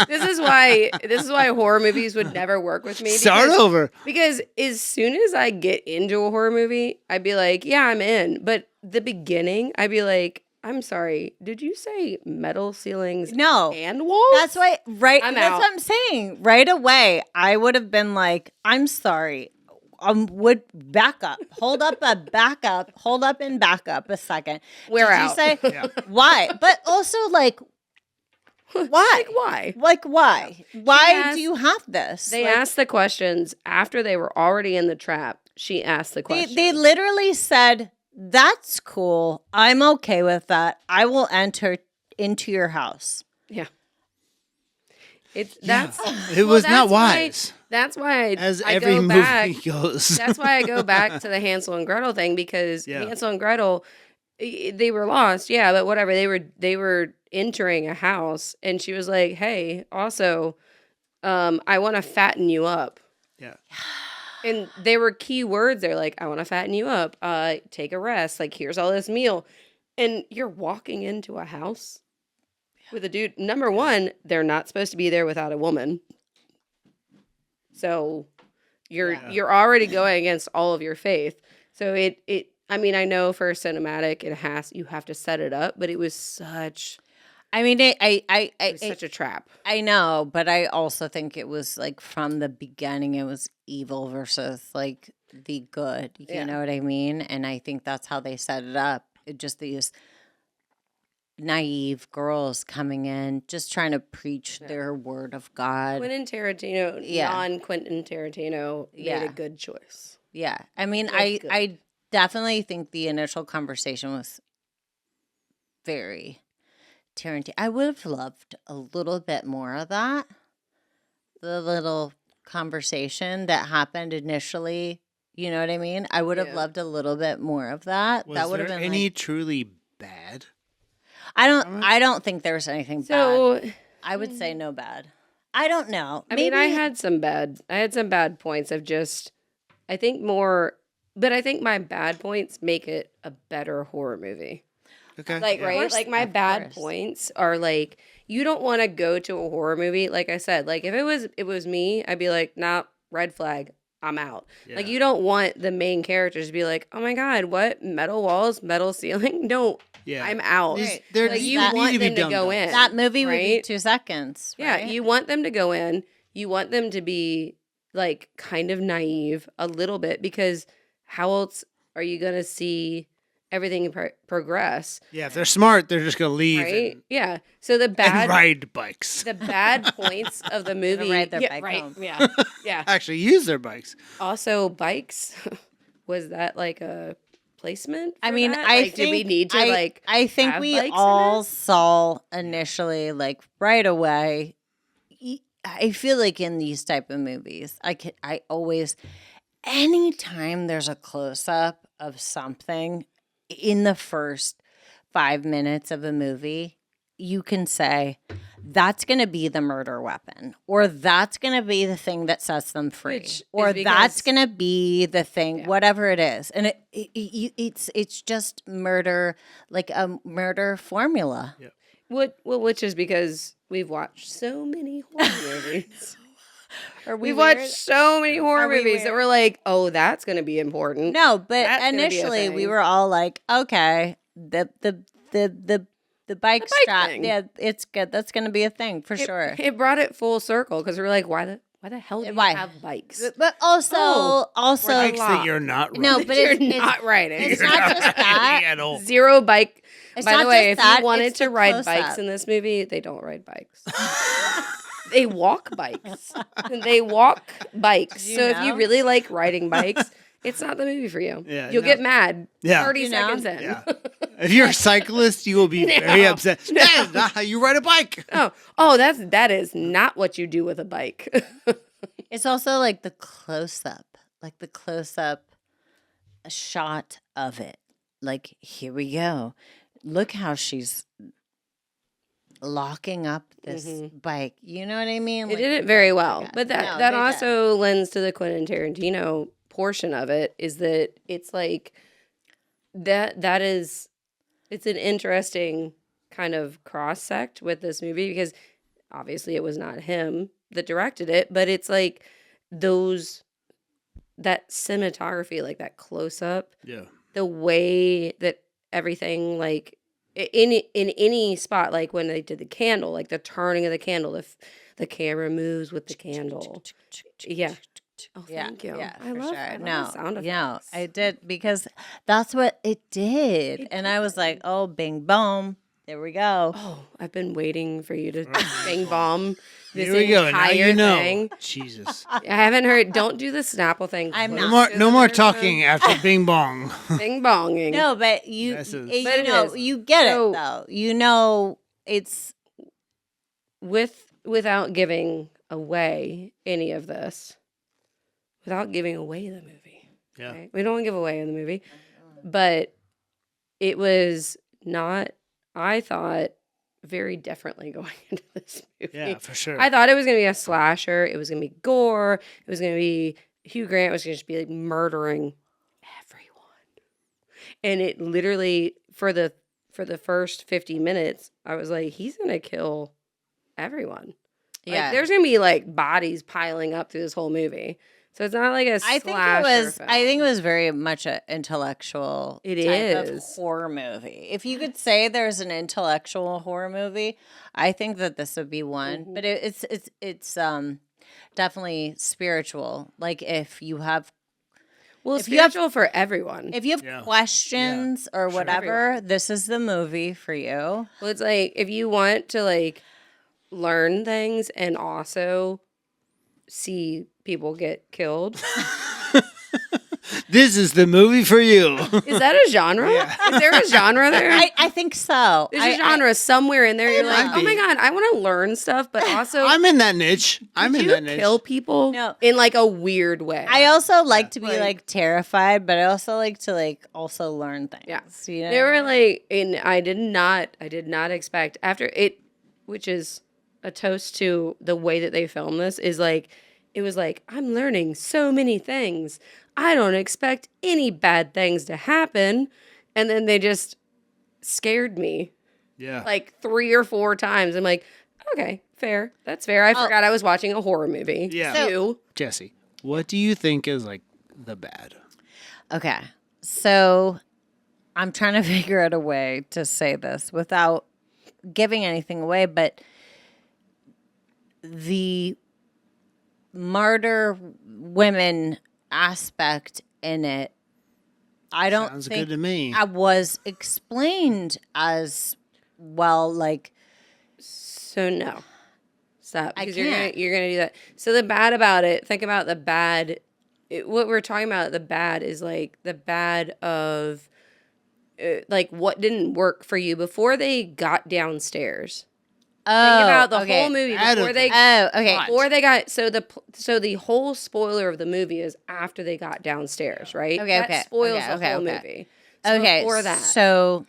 This is why horror movies would never work with me. Start because- over. Because as soon as I get into a horror movie, I'd be like, yeah, I'm in. But the beginning, I'd be like, I'm sorry, did you say metal ceilings No. and walls? That's why I'm that's out. what I'm saying. Right away, I would have been like, I'm sorry. Would back up. Hold up and back up a second. We're Did out. you say why? But also like why? Like, why? Like why? Why asked- do you have this? They Like, asked the questions after they were already in the trap. She asked the questions. They literally said, "That's cool. I'm okay with that. I will enter into your house." Yeah. That's it was that's not why- wise. That's why As I every go movie back. goes. That's why I go back to the Hansel and Gretel thing, because Yeah. Hansel and Gretel, they were lost, yeah, but whatever. They were entering a house, and she was like, "Hey, also, I want to fatten you up." Yeah. And there were key words there, like, "I want to fatten you up. Take a rest. Like, here's all this meal," and you're walking into a house with a dude. Number one, they're not supposed to be there without a woman, so you're already going against all of your faith. So I mean, I know for cinematic you have to set it up, but it was such I mean, such a trap. I know, but I also think it was like from the beginning, it was evil versus like the good. You Yeah. know what I mean? And I think that's how they set it up. It just these naive girls coming in, just trying to preach their word of God. Quentin Tarantino, Yeah. non-Quentin Tarantino, made Yeah. a good choice. Yeah, I mean, Like, good. I definitely think the initial conversation was very Tarantino. I would have loved a little bit more of that. The little conversation that happened initially, you know what I mean? I would have Yeah. loved a little bit more of that. Was that would have there been any like, truly bad? I don't think there was anything bad. So I would say no bad. I don't know. I mean, I had some bad points of just, I think more, but I think my bad points make it a better horror movie. Okay. Like, yeah. right? course, Like, my of bad course. points are like, you don't want to go to a horror movie. Like I said, like, if it was me, I'd be like, nah, red flag, I'm out. Like, Yeah. you don't want the main characters to be like, oh my God, what? Metal walls, metal ceiling? No, Yeah. I'm out. Right. They're Like, just- you that- want need to be them to dumbed go down. in. That movie would be right? 2 seconds. Yeah, right? you want them to go in. You want them to be like kind of naive a little bit, because how else are you going to see everything progress, Yeah, if they're smart, they're just gonna leave right? Yeah. So the and bad ride bikes. the bad points of the movie, ride their yeah, bike right? home. Yeah. Yeah. Actually, use their bikes. Also, bikes. Was that like a placement? I for mean, that? I Like, think did we need to I think have we bikes in all it? saw initially, like right away. I feel like in these type of movies, I always, anytime there's a close up of something in the first 5 minutes of a movie, you can say that's going to be the murder weapon, or that's going to be the thing that sets them free, Which or is that's because- going to be the thing, Yeah. whatever it is. And it's just murder, like a murder formula. Which is because we've watched so many horror movies. Are we We've weird? watched so many horror Are we movies that weird? we're like, oh, that's going to be important. No, but That's gonna be a initially we thing. were all like, okay, the bike bike strap, thing. yeah, it's good. That's going to be a thing for sure. It brought it full circle, because we're like, why the hell do you Why? have bikes? But also, Oh, Bikes lot. that you're not No, riding. but You're it's not riding. it's not just that. at all. Zero bike. It's By not the way, just if that, you wanted it's to the ride close bikes up. in this movie, they don't ride bikes. They walk bikes. They walk bikes. You So if you know? really like riding bikes, it's not the movie for you. Yeah, You'll no. get mad Yeah. 30 You know? seconds in. Yeah. If you're a cyclist, you will be very No. upset. That is not how you ride a bike. Oh, that is not what you do with a bike. It's also like the close up shot of it. Like, here we go. Look how she's locking up this bike. You know what I mean? They Like, did it very well. God. But No, that they did. also lends to the Quentin Tarantino portion of it, is that it's like it's an interesting kind of cross sect with this movie, because obviously it was not him that directed it, but it's like that cinematography, like that close up, Yeah. the way that everything, like in any spot, like when they did the candle, like the turning of the candle, the camera moves with the candle. Yeah. Oh, thank you. Yeah, I for love, sure. I love No, the sound no, effects. I did, because that's what it did. And I was like, oh, bing, boom. There we go. Oh, I've been waiting for you to bang bomb this Here we go. Now entire you know. thing. Jesus. I haven't heard. Don't do the Snapple thing. I'm No not. more, close no to more the talking after Bing Bong. Bing bonging. No, but you, This is- you But it know, is. you get So- it, though. You know, it's, with without giving away any of this, without giving away the movie. Yeah. Right? We don't want to give away in the movie, but it was not, I thought, very differently going into this movie. Yeah, for sure. I thought it was going to be a slasher. It was going to be gore. It was going to be, Hugh Grant was going to just be like murdering everyone. And it literally, for the first 50 minutes, I was like, he's going to kill everyone. Yeah. Like, there's going to be like bodies piling up through this whole movie. So it's not like a I slasher film. think it was very much an intellectual type of is. horror movie. If you could say there's an intellectual horror movie, I think that this would be one. Mm-hmm. But it's definitely spiritual. Like if you have Well, it's if you have- spiritual for everyone. if you have Yeah. questions or whatever, this is the movie for you. Well, it's like if you want to like learn things and also see people get killed. This is the movie for you. Is that a genre? Is there a genre there? I think so. There's a genre somewhere in there. You're like, might oh my be. God, I want to learn stuff, but also I'm in that niche. I'm in you that niche. kill people No. in like a weird way. I also like to be Like- like terrified, but I also like to like also learn things. Yeah. You know? They were like, and I did not expect after it, which is a toast to the way that they filmed this, is like, it was like, I'm learning so many things. I don't expect any bad things to happen. And then they just scared me Yeah. like 3 or 4 times. I'm like, okay, fair. That's fair. I forgot I was watching a horror movie. Yeah. You. Jesse, what do you think is like the bad? Okay. So I'm trying to figure out a way to say this without giving anything away, but the martyr women aspect in it, I don't Sounds think good to me. I was explained as well. Like, So no. Stop. I Because can't. you're gonna do that. So the bad about it, think about the bad. What we're talking about, the bad is like the bad of like what didn't work for you before they got downstairs. Think about the whole movie Bad before of they Oh, okay. before they got so the whole spoiler of the movie is after they got downstairs, right? Okay, That okay, spoils okay, the okay, whole okay. movie. So Okay, before that. so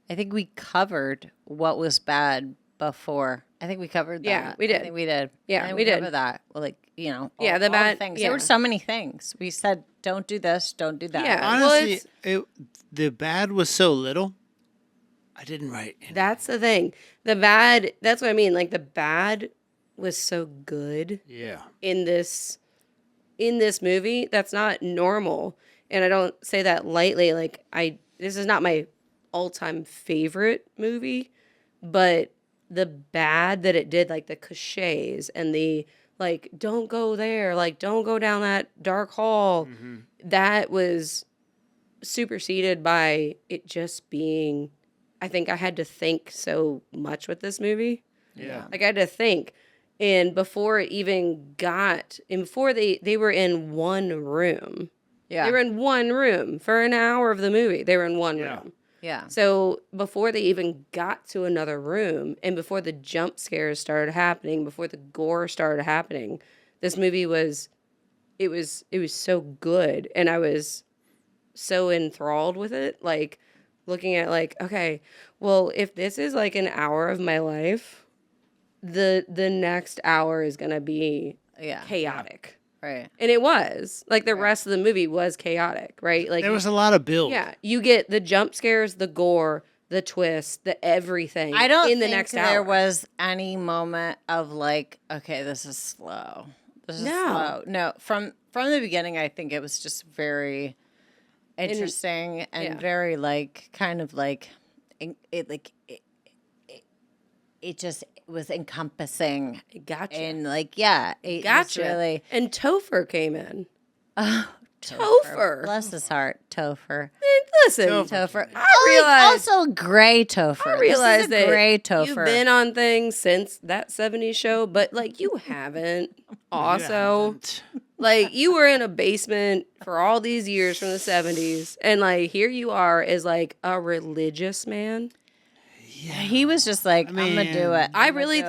I think we covered what was bad before. I think we covered that. Yeah, we did. I think we did. Yeah, I think we did. covered that. Well, like, you know, Yeah, all, the all bad- things. yeah. There were so many things. We said, don't do this, don't do that. Yeah. Well, Honestly, it's- the bad was so little. I didn't write any. That's the thing. The bad, that's what I mean. Like the bad was so good Yeah. in this movie. That's not normal. And I don't say that lightly. Like this is not my all-time favorite movie, but the bad that it did, like the cliches and the like, don't go there, like don't go down that dark hall. That was superseded by it just being, I think I had to think so much with this movie. Yeah. Like I had to think. And before it even got, and before they were in one room. Yeah. They were in one room for an hour of the movie. They were in one Yeah. room. Yeah. So before they even got to another room and before the jump scares started happening, before the gore started happening, this movie was so good. And I was so enthralled with it. Like looking at like, okay, well, if this is like an hour of my life, the next hour is gonna be Yeah. chaotic. Right. And it was. Like the rest of the movie was chaotic, right? Like There was a lot of build. yeah, you get the jump scares, the gore, the twist, the everything I don't in the think next there hour. was any moment of like, okay, this is slow. This is No. slow. No, from the beginning, I think it was just very interesting and yeah. very like kind of like it just was encompassing Gotcha. and like yeah, it was Gotcha. really And Topher came in. oh, Topher. bless his heart, Topher. Listen, Topher. I realize- also gray Topher. I realize this is a that gray you've Topher. been on things since that 70s show, but like you haven't. Also, like you were in a basement for all these years from the 70s, and like here you are as like a religious man. He was just like, I'm gonna do mean, it. I really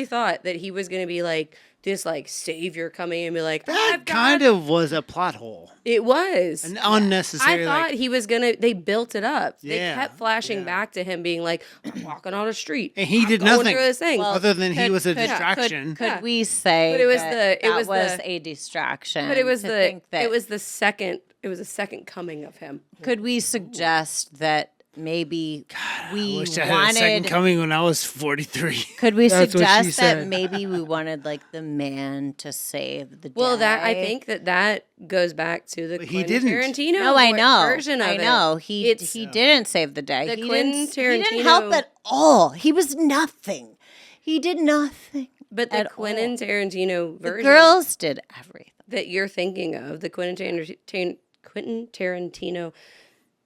thought that he was gonna be like this like savior coming and be like, that kind of was a plot hole. it was. An unnecessary. I thought like, he was gonna. They built it up. They Yeah, kept flashing yeah. back to him being like, "I'm walking on a street, And he I'm did going nothing. through this thing." Well, other than he was a could- distraction. Could Yeah. we say But it was that the- it was was the- a distraction? but it was to the think that- it was the second coming of him. Could we suggest that maybe I we wish I had a second wanted? coming when I was 43. Could we That's what she suggest that said. maybe we wanted like the man to save the day? Well, that I think that goes back to the But he Quentin didn't. Tarantino. No, I know. version of I it. know. He It's- didn't save the day. The he Quentin didn't, he didn't Tarantino- help at all. He was nothing. He did nothing. But the at Quentin all. Tarantino The version girls did everything. that you're thinking of, the Quentin Tarantino.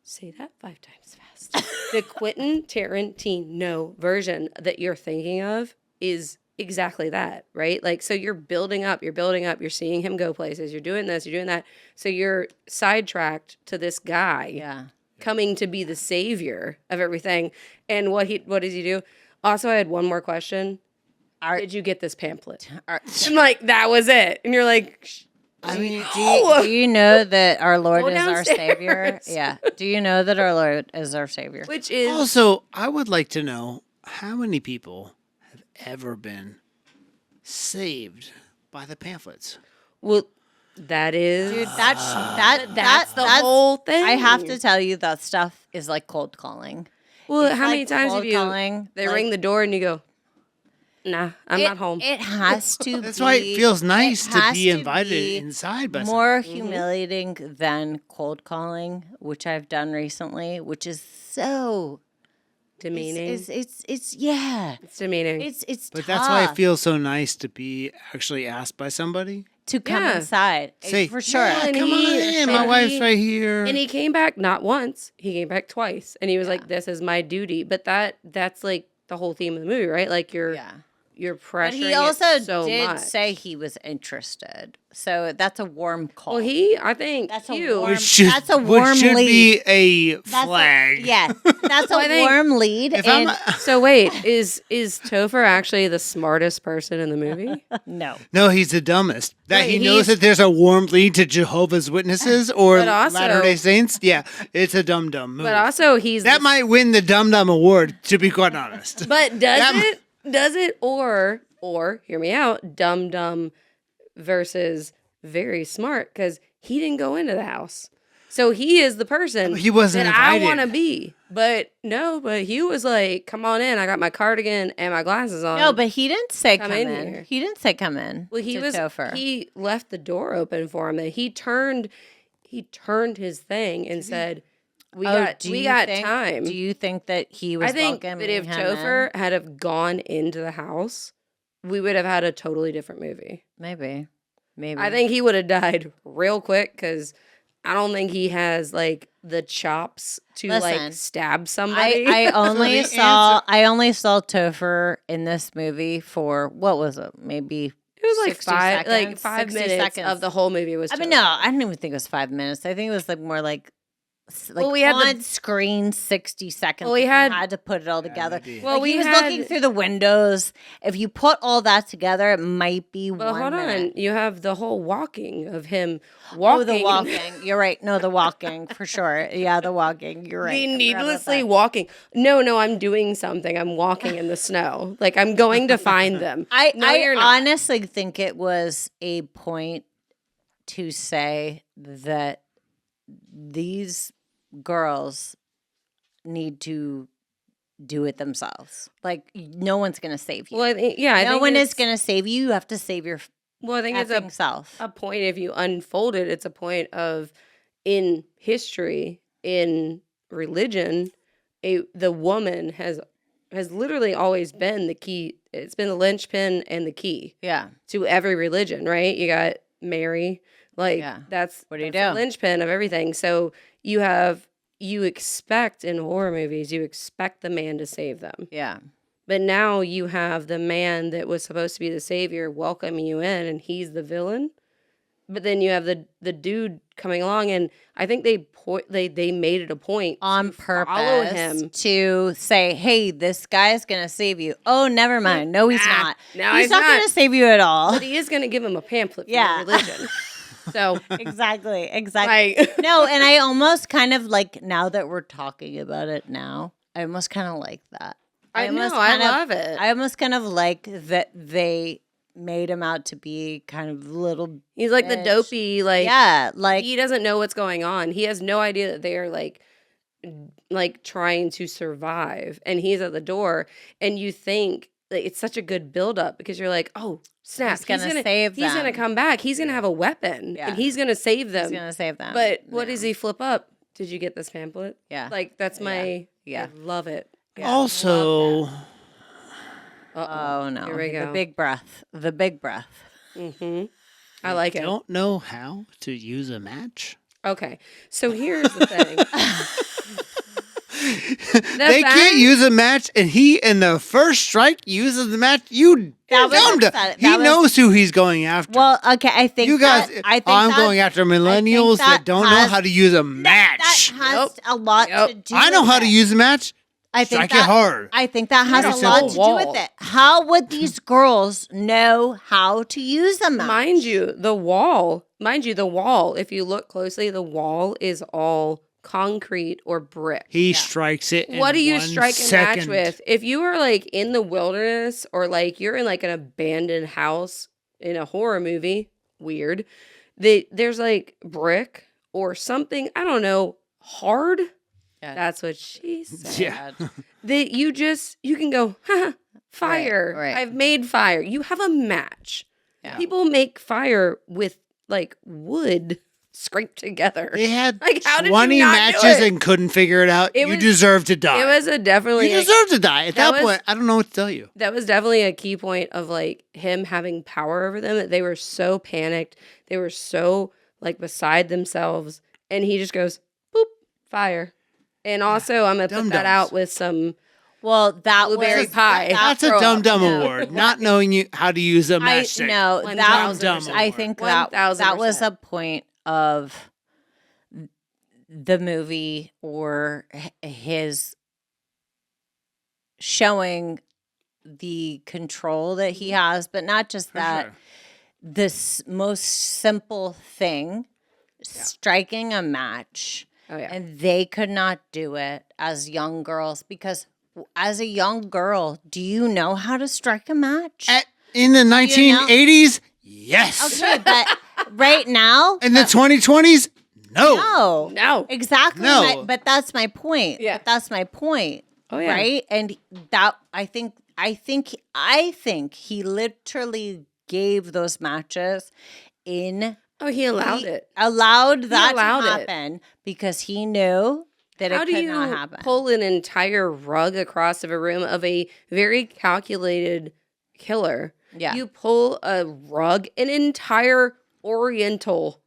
Say that 5 times fast. The Quentin Tarantino version that you're thinking of is exactly that, right? Like, so you're building up, you're seeing him go places, you're doing this, you're doing that. So you're sidetracked to this guy Yeah. coming to be the savior of everything. And what does he do? Also, I had one more question. Did you get this pamphlet? I'm like, that was it. And you're like, I mean, Do you know that our Lord Go is our Savior? downstairs. Yeah. Do you know that our Lord is our Savior? which is also, I would like to know how many people have ever been saved by the pamphlets. well, that is Dude, that's the whole thing. I have to tell you that stuff is like cold calling. Well, It's how many like times have cold you? calling, They like- ring the door and you go, "Nah, I'm not home." It has to That's be. why it feels nice to has be to invited be inside by more Mm-hmm. humiliating than cold calling, which I've done recently, which is so Demeaning. it's yeah. It's demeaning. It's But that's why it tough feels so nice to be actually asked by somebody. to come Yeah. inside. Say, For sure. "Yeah, And come on he- in. My and wife's he- right here. And he came back not once. He came back twice, and he was like, "This is my duty." But that's like the whole theme of the movie, right? Like you're pressuring But he also it so did much. say he was interested. So that's a warm call. Well, I think That's a Hugh. warm- Which should, that's a which warm should be lead. a That's flag. Yes. That's Well, I a think warm lead. If And So wait, is Topher actually the smartest person in the movie? no. No, he's the dumbest. That Right, he knows he's- that there's a warm lead to Jehovah's Witnesses or But also- Latter-day Saints. Yeah, it's a dumb move. But also he's that might win the dumb award, to be quite honest. But That does it or hear me out, dumb versus very smart, because he didn't go into the house. So he is the person He wasn't that I invited. want to be. But Hugh was like, "Come on in. I got my cardigan and my glasses on." No, but he didn't say Come come in in. here. He didn't say come in. well, to Topher. he left the door open for him. That he turned his thing and said, "We got do you think- time." Do you think that he was I think that welcoming if him Topher in? had have gone into the house, we would have had a totally different movie. Maybe. I think he would have died real quick because I don't think he has like the chops to Listen, like stab somebody. I only the saw Topher in this movie for what was it? Maybe it was like 60 five seconds, 5 60 minutes seconds. of the whole movie was. I mean, Topher. no, I didn't even think it was 5 minutes. I think it was like more like Well, we had the- on screen 60 seconds. Well, we You had- to put it all together. maybe. Well, Like, we he was had- looking through the windows. If you put all that together, it might be Well, 1 hold minute. on. You have the whole walking of him Oh, walking. the walking. You're right. No, the walking for sure. Yeah, the walking. You're right. The I forgot about needlessly that. walking. No, I'm doing something. I'm walking in the snow. Like I'm going to find them. No, I you're not. honestly think it was a point to say that these girls need to do it themselves. Like no one's gonna save you. Well, I think no one is it's- gonna save you. You have to save your Well, I think it's effing self. a point. If you unfold it, it's a point of in history, in religion, the woman has literally always been the key. It's been the linchpin and the key Yeah. to every religion, right? You got Mary, like Yeah. that's What do you that's the do? linchpin of everything. So you expect in horror movies, you expect the man to save them. Yeah. But now you have the man that was supposed to be the savior welcoming you in, and he's the villain. but then you have the dude coming along, and I think they made it a point On to follow purpose him. to say, hey, this guy's going to save you. Oh, never mind. No, he's Nah, not. no, he's he's not going not. to save you at all. But he is going to give him a pamphlet for Yeah. the religion. So, Exactly. like, No, and I almost kind of like, now that we're talking about it now, I almost kind of like that. I know, almost I kind of- love it. I almost kind of like that they made him out to be kind of little. He's like the bitch. dopey, like, Yeah, like he doesn't know what's going on. He has no idea that they are like trying to survive, and he's at the door, and you think like, it's such a good buildup because you're like, oh snap, He's gonna save He's gonna them. come back. He's gonna have a weapon, Yeah. and he's gonna save them. he's gonna save them. But what does he flip up? Did you get this pamphlet? Yeah. Like that's my Yeah. I love it. Yeah. Also, Oh no! Here we go. The big breath. The big breath. Mm-hmm. I like it. don't know how to use a match. Okay, so here's the thing. They can't use a match, and he, in the first strike, uses the match. You That was dumb. upsetting. He That was- knows who he's going after. Well, okay. I think you guys, I think I'm that- going after millennials that that don't know has- how to use a match. That has Yep. a lot Yep. to do. I know with how to it. use a match. I think Strike that, it hard. I think that has Pretty a lot simple. to do with Wall. it. How would these girls know how to use a match? Mind you, the wall, if you look closely, the wall is all concrete or brick. He strikes it. What do you 1 strike a match second. with? If you are like in the wilderness or like you're in like an abandoned house in a horror movie, weird, there's like brick or something, I don't know, hard. Yeah. That's what she said. Yeah. That you can go, fire. Right. I've made fire. You have a match. Yeah. People make fire with like wood scraped together. They had Like, how did you 20 not do matches it? and couldn't figure it out. It You was- deserve to die. It was definitely you deserve to die. At that that was- point, I don't know what to tell you. that was definitely a key point of like him having power over them, that they were so panicked, they were so like beside themselves, and he just goes boop, fire. And also I'm gonna put that Dum-dums. out with some Well, that blueberry was pie. That's a throw dumb up. dumb No. award. Not knowing how to use a I matchstick. no that 1000%. I think that 1000%. was a point of the movie or his showing the control that he has, but not just For that. sure. This most simple thing, striking a match, Oh yeah. and they could not do it as young girls because as a young girl, do you know how to strike a match? In the 1980s, yes. Okay, but right now, In the 2020s, no. no. No. Exactly. No. But that's my point. Yeah. But that's my point. Oh, yeah. Right? And that I think he literally gave those matches in Oh, he allowed it. Allowed that allowed to it. happen because he knew that How it do could you not happen. pull an entire rug across of a room of a very calculated killer? Yeah. You pull a rug, an entire oriental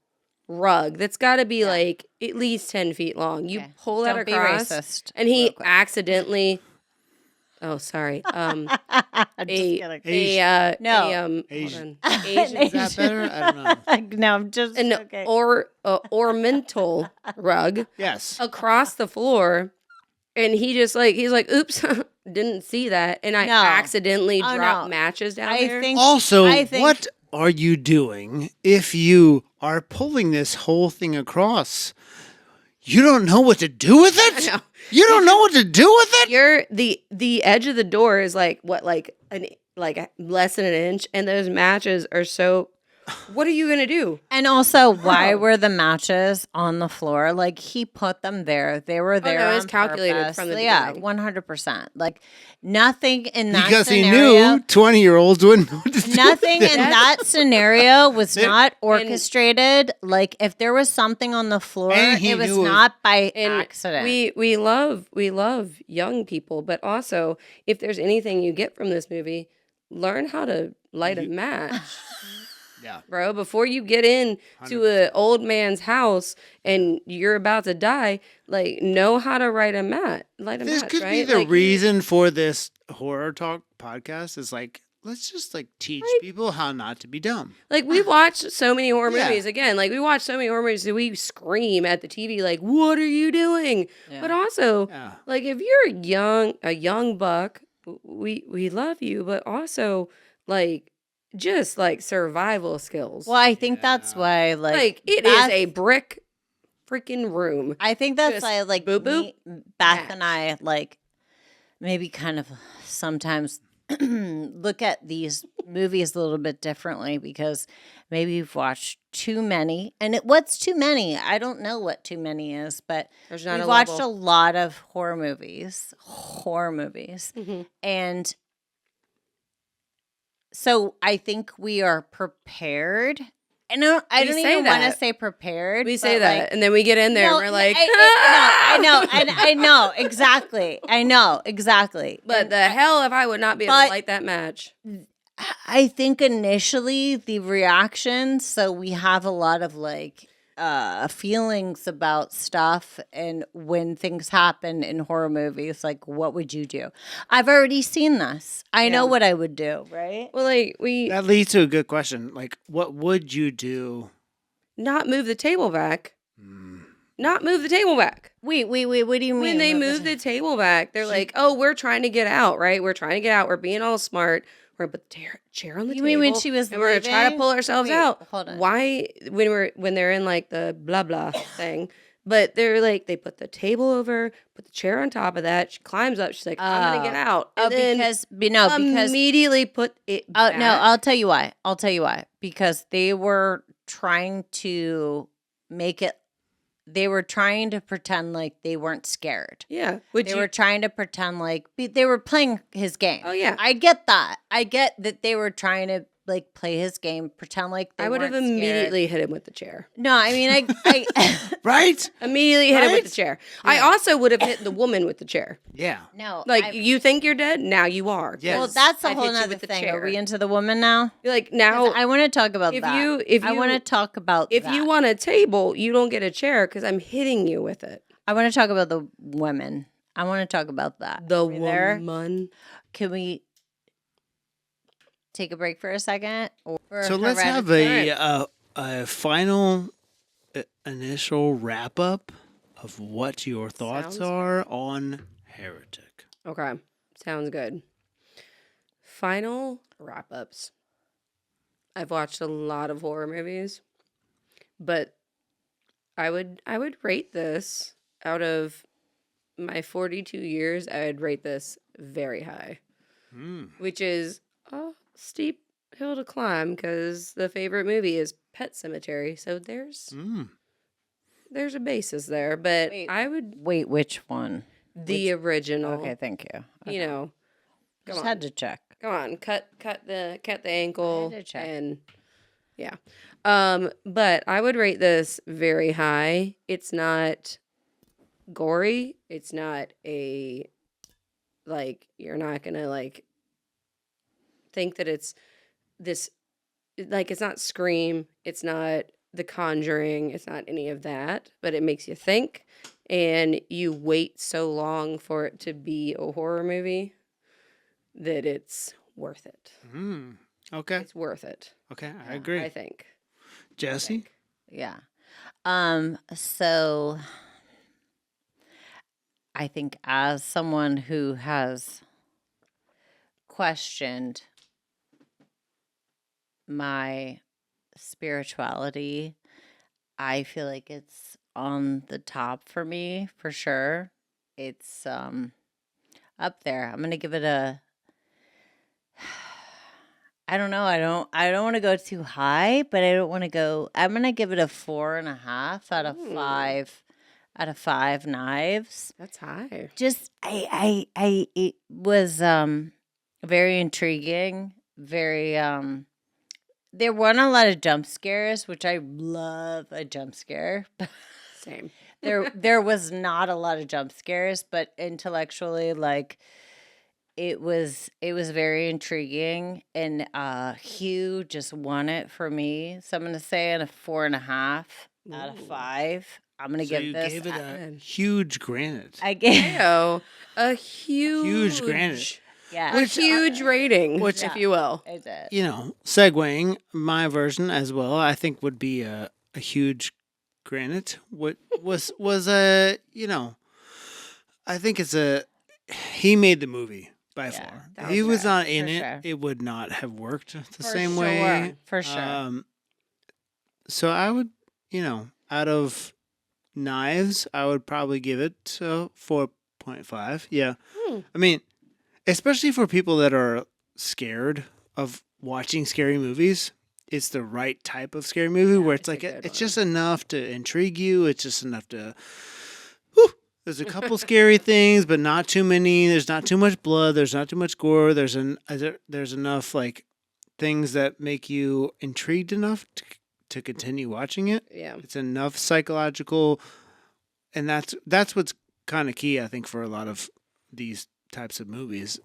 rug that's got to be like at least 10 feet long. You Okay. pull that Don't be across, racist and he real quick. accidentally. Oh, sorry. I'm just A kidding. a No. hold Asian. on. Asian. Is that better? I don't know. No, I'm just An okay. ornamental rug Yes. across the floor, and he's like, oops, didn't see that, and I No. accidentally Oh, dropped no. matches down I there. think Also, I think- what are you doing if you are pulling this whole thing across? You don't know what to do with it? know. You don't know what to do with it? You're the edge of the door is like what, like less than an inch, and those matches are so. What are you gonna do? And also, why Wow. were the matches on the floor? Like he put them there. They were there. no, it was on calculated purpose. from the yeah, beginning. 100%. Like nothing in that Because he scenario. knew 20-year-olds wouldn't know what to do. Nothing with it. in that scenario was not orchestrated. Like if there was something on the floor, And he it was knew it- not by And accident. we love young people, but also if there's anything you get from this movie, learn how to light a match. Yeah. Bro, before you get in to an old man's house and you're about to die, like know how to light a This match, could right? be the Like, reason for this horror talk podcast is like let's just like teach people how not to be dumb. Like, we watch so many horror Yeah. movies. Again, like, we watch so many horror movies that we scream at the TV, like, what are you doing? Yeah. But also, Yeah. like, if you're a young buck, we love you, but also, like, just, like, survival skills. Well, I think that's why, Like, it is Beth- a brick freaking room. I think that's just why, like, boop, boop, Beth and I, like, maybe kind of sometimes look at these movies a little bit differently because maybe we've watched too many. And what's too many? I don't know what too many is, but There's not we've a watched level. a lot of horror movies. Mhm. And so I think we are prepared. And I We don't say even want to that. say prepared. We but, say that, like, and then we get in there no, and we're like, I know, I know, exactly. I know, exactly. But And the hell if I would not be able to but- light that match. I think initially the reaction, so we have a lot of like feelings about stuff and when things happen in horror movies, like what would you do? I've already seen this. I know Yeah. what I would do, right? Well, like, we That leads to a good question. Like, what would you do? not move the table back. Hmm. Not move the table back. Wait, what do you mean? When they move the table back, they're like, oh, we're trying to get out, right? We're trying to get out. We're being all smart. We're going to put the chair on the You table. mean when she was and we're going to try to leaving? pull ourselves Wait, out. hold on. Why, when they're in like the blah, blah thing, but they're like, they put the table over, put the chair on top of that. She climbs up. She's like, I'm going to get out. And then because immediately put it Oh back. no, I'll tell you why. Because they were trying to make it. They were trying to pretend like they weren't scared. Yeah. They were trying to pretend like they were playing his game. Oh, yeah. I get that. I get that they were trying to like play his game, pretend like they I would have weren't scared. immediately hit him with the chair. No, I mean I Right? Immediately hit him with Right? the chair. I also would have hit the woman with the chair. Yeah. no. Like, you think you're dead? Now you are. Yes. well, because that's a I've whole hit you nother with the thing. chair. Are we into the woman now? You're like, 'Cause now, I want to talk about if that. you I want to talk about if that. you want a table, you don't get a chair because I'm hitting you with it. I want to talk about the women. I want to talk about that. The Are we there? woman. Can we take a break for a second? Or So let's have a final initial wrap up of what your thoughts Sounds are on Heretic. Okay. Sounds good. Final wrap ups. I've watched a lot of horror movies, but I would rate this out of my 42 years, I would rate this very high, which is a steep hill to climb because the favorite movie is Pet Cemetery. So there's a basis there, but Wait. I would Wait, which one? the original. Okay, thank you. You know, Just come had on. to check. Come on, cut the ankle I had to check. and yeah. But I would rate this very high. It's not gory. It's not you're not gonna like think that it's this, like, it's not Scream. It's not The Conjuring. It's not any of that, but it makes you think, and you wait so long for it to be a horror movie that it's worth it. Okay. It's worth it. Okay. I agree. I think. Jesse? Yeah. So I think as someone who has questioned my spirituality, I feel like it's on the top for me for sure. It's up there. I'm gonna give it a I don't know. I don't want to go too high, but I don't want to go. I'm gonna give it a 4.5 out of 5 out of 5 knives. That's high. Just it was very intriguing. Very there weren't a lot of jump scares, which I love a jump scare. Same. there was not a lot of jump scares, but intellectually, like, it was very intriguing, and Hugh just won it for me. So I'm gonna say a 4.5 out of 5. I'm gonna So give you this. gave it a huge granite. I gave Ew, a huge Huge granite. Yeah. A huge rating, which- if you will. I did. You know, segueing, my version as well, I think would be a huge granite. What was a, you know, I think it's he made the movie by far. If he was not in For it, sure. it would not have worked the For same sure. way. For sure. So I would, you know, out of Knives, I would probably give it 4.5. Yeah. I mean, especially for people that are scared of watching scary movies, it's the right type of scary movie where it's like, it's just enough to intrigue you. It's just enough to, there's a couple scary things, but not too many. There's not too much blood. There's not too much gore. There's enough like things that make you intrigued enough to continue watching it. Yeah. It's enough psychological, and that's what's kind of key, I think, for a lot of these types of movies.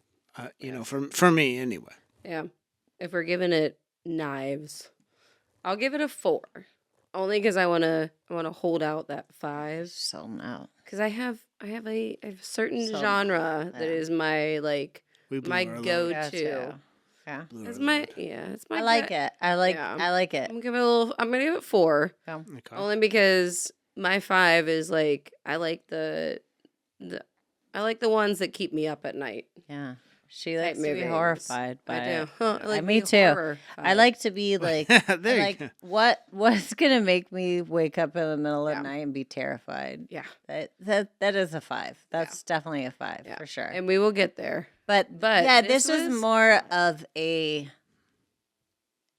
You know, for me anyway. Yeah. If we're giving it Knives, I'll give it a 4. Only because I wanna hold out that 5. So no. Because I have a certain So, genre that is my like We blew my our load. go-to. Yeah. Blew It's our my load. it's my I like gut. it. I like it. I'm gonna give it 4. Okay. Only because my 5 is like I like the ones that keep me up at night. Yeah. She Type likes to be movies. horrified by I do. it. I like me the too. horror I vibe. like to be like, There you like go. what's gonna make me wake up in the middle of Yeah. the night and be terrified? Yeah. That is a 5. That's definitely a 5 Yeah. for sure. And we will get there. But yeah, this was was- more of a.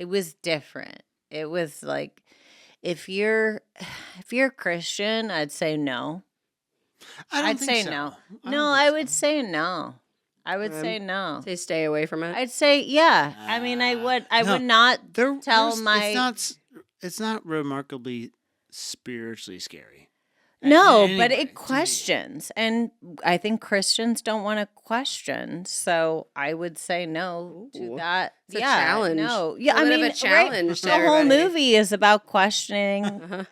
It was different. It was like, if you're Christian, I'd say no. I don't I'd think say so. no. I No, don't I think would so. say no. I would say no. Say stay away from it. I'd say yeah. I mean, I would. I No, would not tell there's- my. It's not remarkably spiritually scary. No, Anyway, but to me. it questions, and I think Christians don't want to question. So I would say no to Ooh. that. It's a yeah, challenge. no, yeah. A I bit of mean, a challenge to the whole everybody. movie is about questioning. Uh-huh.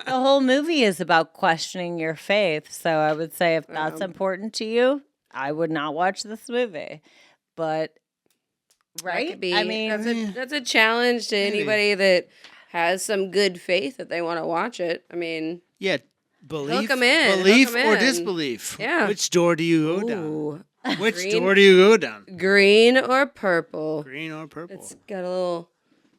The whole movie is about questioning your faith. So I would say if that's important to you, I would not watch this movie. But That right, could be, I mean, that's a challenge to Maybe. anybody that has some good faith that they want to watch it. I mean, Yeah, belief, 'em in, hook belief 'em or in. disbelief. Yeah. Which door do you go down? ooh, Which green. door do you go down? green or purple. Green or purple? It's got a little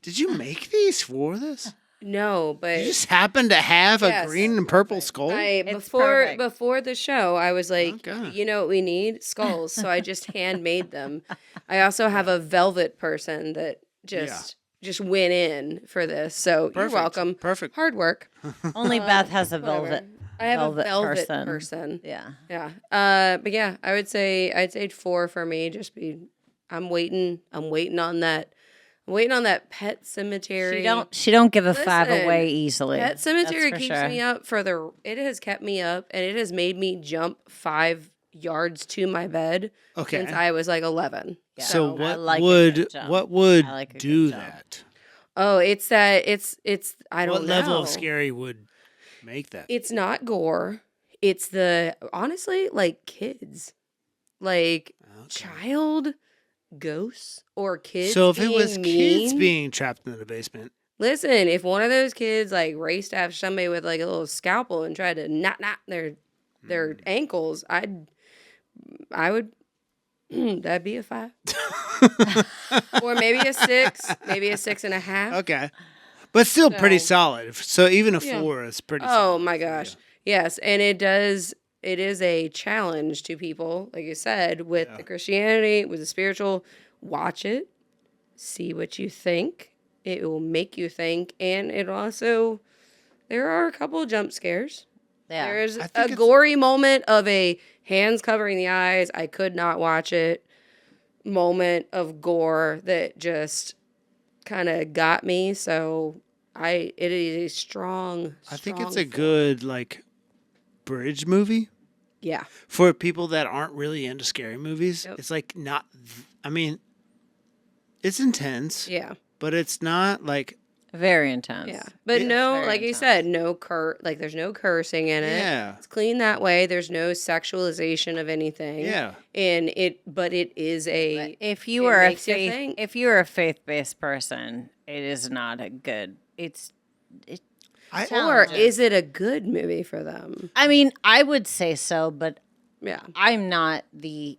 Did you make these for this? no, but You just happen to have Yes. a green and purple skull? It's perfect. before the show, I was like, Okay. you know what we need? Skulls. So I just handmade them. I also have a velvet person that just went in for this. So Perfect. you're welcome. Perfect. Hard work. only Beth has a Whatever. velvet. I have velvet a velvet person. person. Yeah. Yeah. But yeah, I'd say 4 for me. I'm waiting on that. I'm waiting on that Pet Cemetery. She don't give a 5 Listen, away easily. Pet Cemetery That's for keeps sure. me up it has kept me up and it has made me jump 5 yards to my bed Okay. since I was like 11. Yeah. So I what like a would good jump. what would I like a good do jump. that? Oh, it's I don't What know. level of scary would make that? It's not gore. It's honestly like kids. Like child ghosts or kids. So if it was being kids mean- being trapped in the basement, Listen, if one of those kids like raced after somebody with like a little scalpel and tried to knot their ankles, I would that'd be a 5. Or maybe a 6, maybe a 6.5. okay, but still pretty So- solid. So even a Yeah. 4 is pretty. Oh solid my for you. gosh. Yes, and it is a challenge to people, like you said, with the Christianity, with the spiritual. Watch it, see what you think. It will make you think, and it also there are a couple of jump scares. Yeah. There's I a think it's- gory moment of a hands covering the eyes. I could not watch it. Moment of gore that just kind of got me. So it is a strong. I think it's a strong good like bridge movie Yeah. for people that aren't really into scary movies. Yep. It's like not. I mean, it's intense, Yeah. but it's not like Very intense. Yeah, but Yeah. no, Very like you intense. said, like there's no cursing in it. Yeah. It's clean that way. There's no sexualization of anything. Yeah. But it is a. If you it are a makes you faith, think. if you are a faith-based person, it is not a good. Or challenging. is it a good movie for them? I mean, I would say so, but Yeah. I'm not the.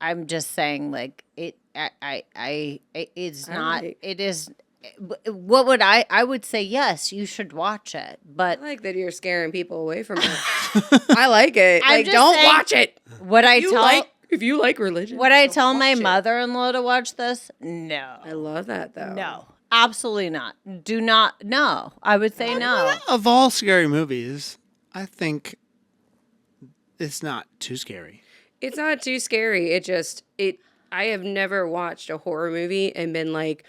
I'm just saying, like it. It's not. like- It is. What would I would say yes, you should watch it, I but like that you're scaring people away from it. I like it. I'm Like, just don't saying- watch it. what I You tell like if you like religion. would I don't tell my watch it. mother-in-law to watch this? No. I love that though. No, absolutely not. Do not. No, I would say no. Of all scary movies, I think it's not too scary. It's not too scary. I have never watched a horror movie and been like,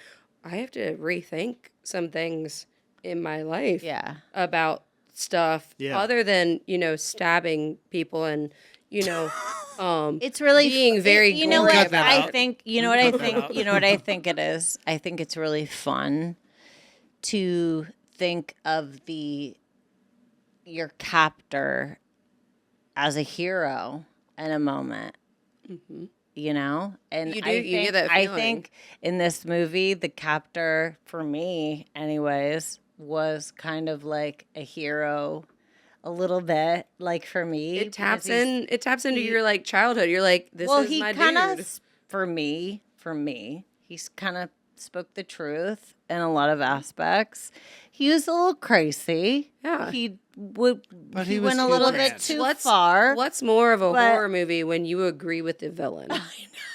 I have to rethink some things in my life Yeah. about stuff Yeah. other than, stabbing people and, It's really being very You know gory what about I it. think. You know what I Cut that think. out. You know what I think it is. I think it's really fun to think of your captor as a hero in a moment. You know, and You do- I you get think, that I feeling. think in this movie, the captor for me, anyways, was kind of like a hero, a little bit like for me. it taps because he's- in. It taps into your like childhood. You're like, this well, is he my kind dude. of for me, he's kind of spoke the truth in a lot of aspects. He was a little crazy. Yeah. He he was went a Hugh little Grant. bit too What's- far. What's more of a But- horror movie when you agree with the villain?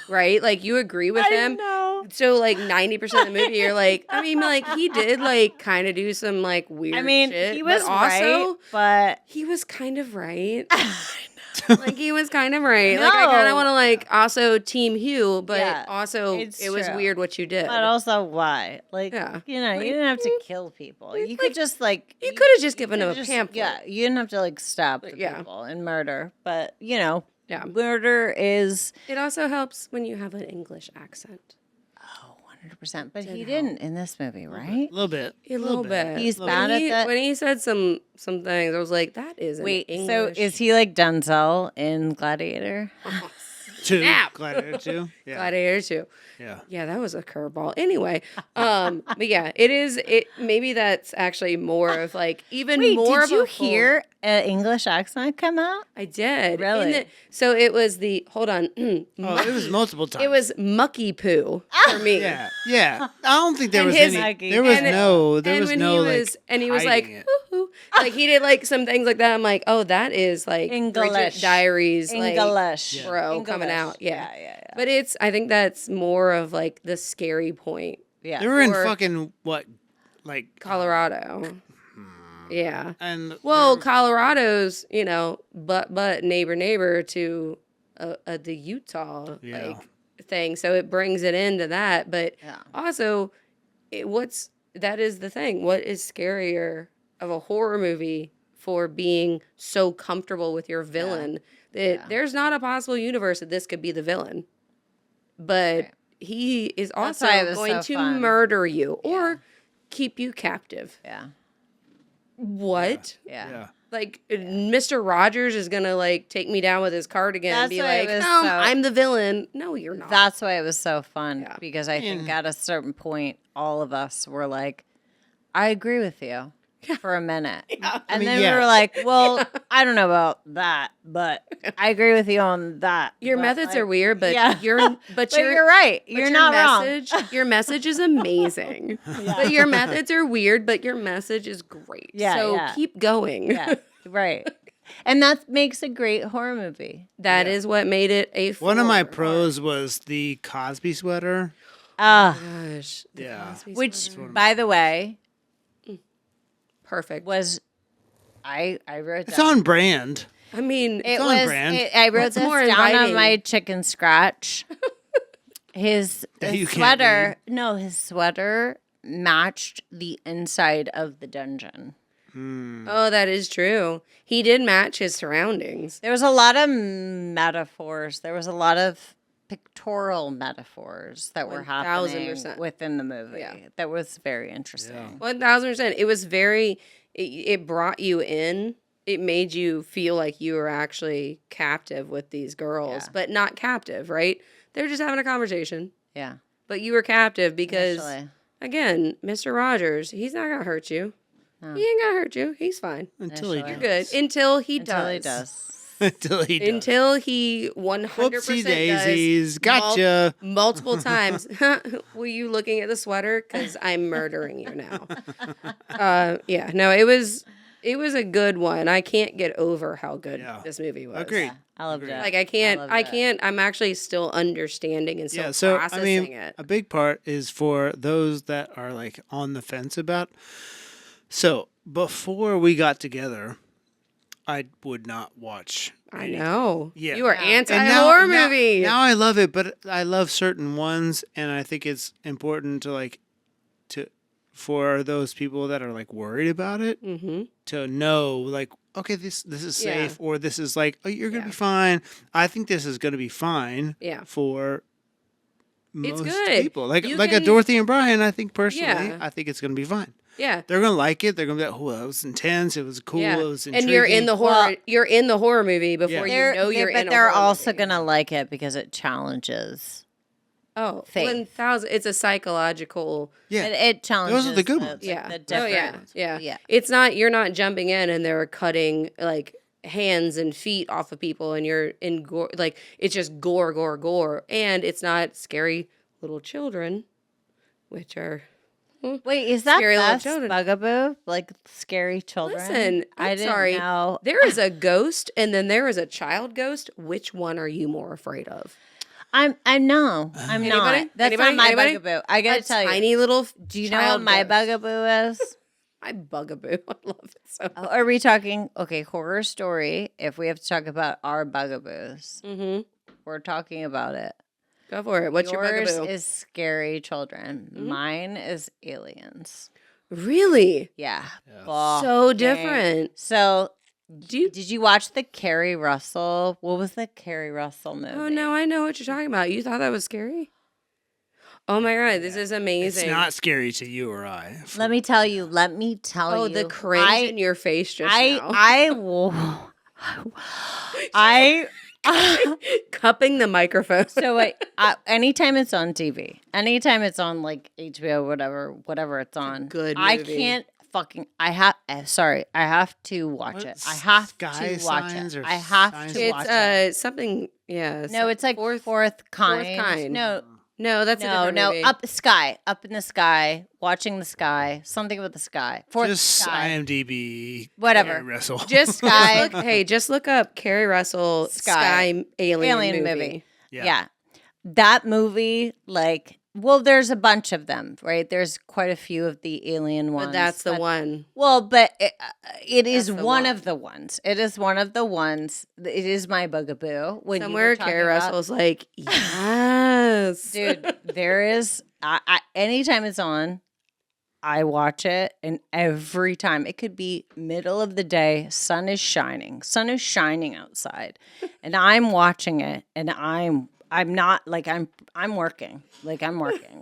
Right? Like you agree with I him. know. So like 90% of the movie, you're like, I mean, like he did like kind of do some like weird. I mean, shit, he was but also right, but he was kind of right. Like he was kind of right. Like I kind No. of want to like also team Hugh, but Yeah, also it's it was true. weird what you did. but also why? Like, Yeah. you didn't have to kill people. You could just like you could have just given him a just- pamphlet. Yeah, you didn't have to like stab the yeah. people and murder. But Yeah. murder is It also helps when you have an English accent. 100%. But he Didn't didn't in this movie, right? A little bit. A little bit. He's When bad he- at that. When he said some things, I was like, that is an Wait, English. so is he like Denzel in Gladiator? Two. Snap. Gladiator 2. Yeah. Gladiator too? Yeah. Yeah, that was a curveball. Anyway, but yeah, it maybe that's actually more of like even Wait, more did of you a full- hear an English accent come out? I did. Really? So it was hold on. Oh, it was multiple times. It was mucky poo for me. Yeah. Yeah. I don't think there And was his- any. There was and- no. There and was when no he was, like. and he was like, hiding it. "Woo-hoo." Like he did like some things like that. I'm like, oh, that is like Bridget English. Diaries, like English. bro coming English. out. Yeah. Yeah. But I think that's more of like the scary point. Yeah. They were in or- fucking what, like Colorado. Yeah. and Well, Colorado's, but neighbor to the Utah Yeah. like thing, so it brings it into that. But Yeah. also, that is the thing. What is scarier of a horror movie for being so comfortable with your villain that there's not a possible universe that this could be the villain, but he is also why it was going so to fun. murder you or keep you captive. Yeah. What? Yeah. yeah. Like Mr. Rogers is gonna like take me down with his cardigan and That's be why like, it was "No, so- I'm the villain." No, you're not. That's why it was so fun Yeah. because I think at a certain point, all of us were like, I agree with you for a minute. And mean, then yeah. we were like, well, I don't know about that, but I agree with you on that. Your But, methods like, are weird, but yeah. you're But you're right. but You're your not wrong. message, Your message is amazing. But your methods are weird, but your message is great. Yeah, So yeah. keep going. Yeah, right. And that makes a great horror movie. That is what made it a One of my forward. pros was the Cosby sweater. Gosh, the Yeah. Cosby Which, sweater. by the way, perfect. was I wrote It's down. on brand. I mean, It on was. brand. I wrote It's this more down inviting. on my chicken scratch. His You can't sweater. No, his sweater matched the inside of the dungeon. oh, that is true. He did match his surroundings. There was a lot of metaphors. There was a lot of pictorial metaphors that were happening 1000%. within the movie. Yeah. That was very interesting. 1000%. It was very. It brought you in. It made you feel like you were actually captive with these girls, Yeah. but not captive, right? They were just having a conversation, Yeah. but you were captive because, Initially. again, Mr. Rogers, he's not gonna hurt you. No. He ain't gonna hurt you. He's fine. Until he Initially. does. Good until he Until does. he does. Until he does. Until he 100% Whoopsie daisies. Gotcha. multiple times. Were you looking at the sweater? Because I'm murdering you now. Yeah, no, it was a good one. I can't get over how good this movie was. Agreed. I loved it. Like I can't. I'm actually still understanding and still Yeah, so I processing mean, it. a big part is for those that are like on the fence about. So before we got together, I would not watch. I know. Yeah. You are And anti-horror movie. Now I love it, but I love certain ones, and I think it's important to for those people that are like worried about it to know, like, okay, this is safe, or this is like, oh, you're gonna be fine. I think this is gonna be fine. Yeah. For It's most good. people, like You a can- Dorothy and Brian, I think personally, Yeah. I think it's gonna be fine. Yeah. They're gonna like it. They're gonna be like, oh, that was intense. It was cool. Yeah. It was intriguing. And you're in the horror. Well- you're in the horror movie before you know you're in. But a they're horror also movie. gonna like it because it challenges. Oh, faith. 1000. It's a psychological. Yeah. It challenges. Those are the good ones. Yeah. The Oh different. yeah. Yeah. Yeah. It's not. You're not jumping in and they're cutting like hands and feet off of people and you're in gore. Like it's just gore, gore, gore, and it's not scary little children, which are. Wait, is that Scary little Beth's children. bugaboo? Like scary children? Listen, I I'm didn't sorry. know. There is a ghost and then there is a child ghost. Which one are you more afraid of? I'm not. Anybody? That's Anybody? not my Anybody? bugaboo. I gotta A tell you. tiny little. Do you know what my bugaboo is? My bugaboo. I love it so much. Are we talking? Okay, horror story. If we have to talk about our bugaboos, we're talking about it. Go for it. What's your Yours bugaboo? is scary children. Mine is aliens. Really? Yeah. So different. So, Do you? did you watch the Carrie Russell? What was the Carrie Russell movie? Oh no, I know what you're talking about. You thought that was scary? Oh my god, this is It's amazing. not scary to you or I. Let me tell you. Oh, you. the cringe in your face just now. I Cupping the microphone. So wait, anytime it's on TV, anytime it's on like HBO, whatever it's on, good I movie. can't fucking. I have to watch What? it. I have Sky to watch Signs it. or I have Signs to of- watch It's something. Yeah. No, it's like fourth kind. kind. No, No, that's a different movie. up in the sky, watching the sky, something with the sky. Fourth Just sky. IMDb. Whatever. Carrie Russell. Just Sky. just look up Carrie Russell Sky Alien movie. Yeah. That movie, like, well, there's a bunch of them, right? There's quite a few of the alien ones. But that's the one. Well, but it is That's the one one. of the ones. It is one of the ones. It is my bugaboo. When you Somewhere were talking Carrie about- Russell's like, yes. Dude, there is, anytime it's on, I watch it, and every time, it could be middle of the day, sun is shining outside, and I'm watching it, and I'm not like I'm working,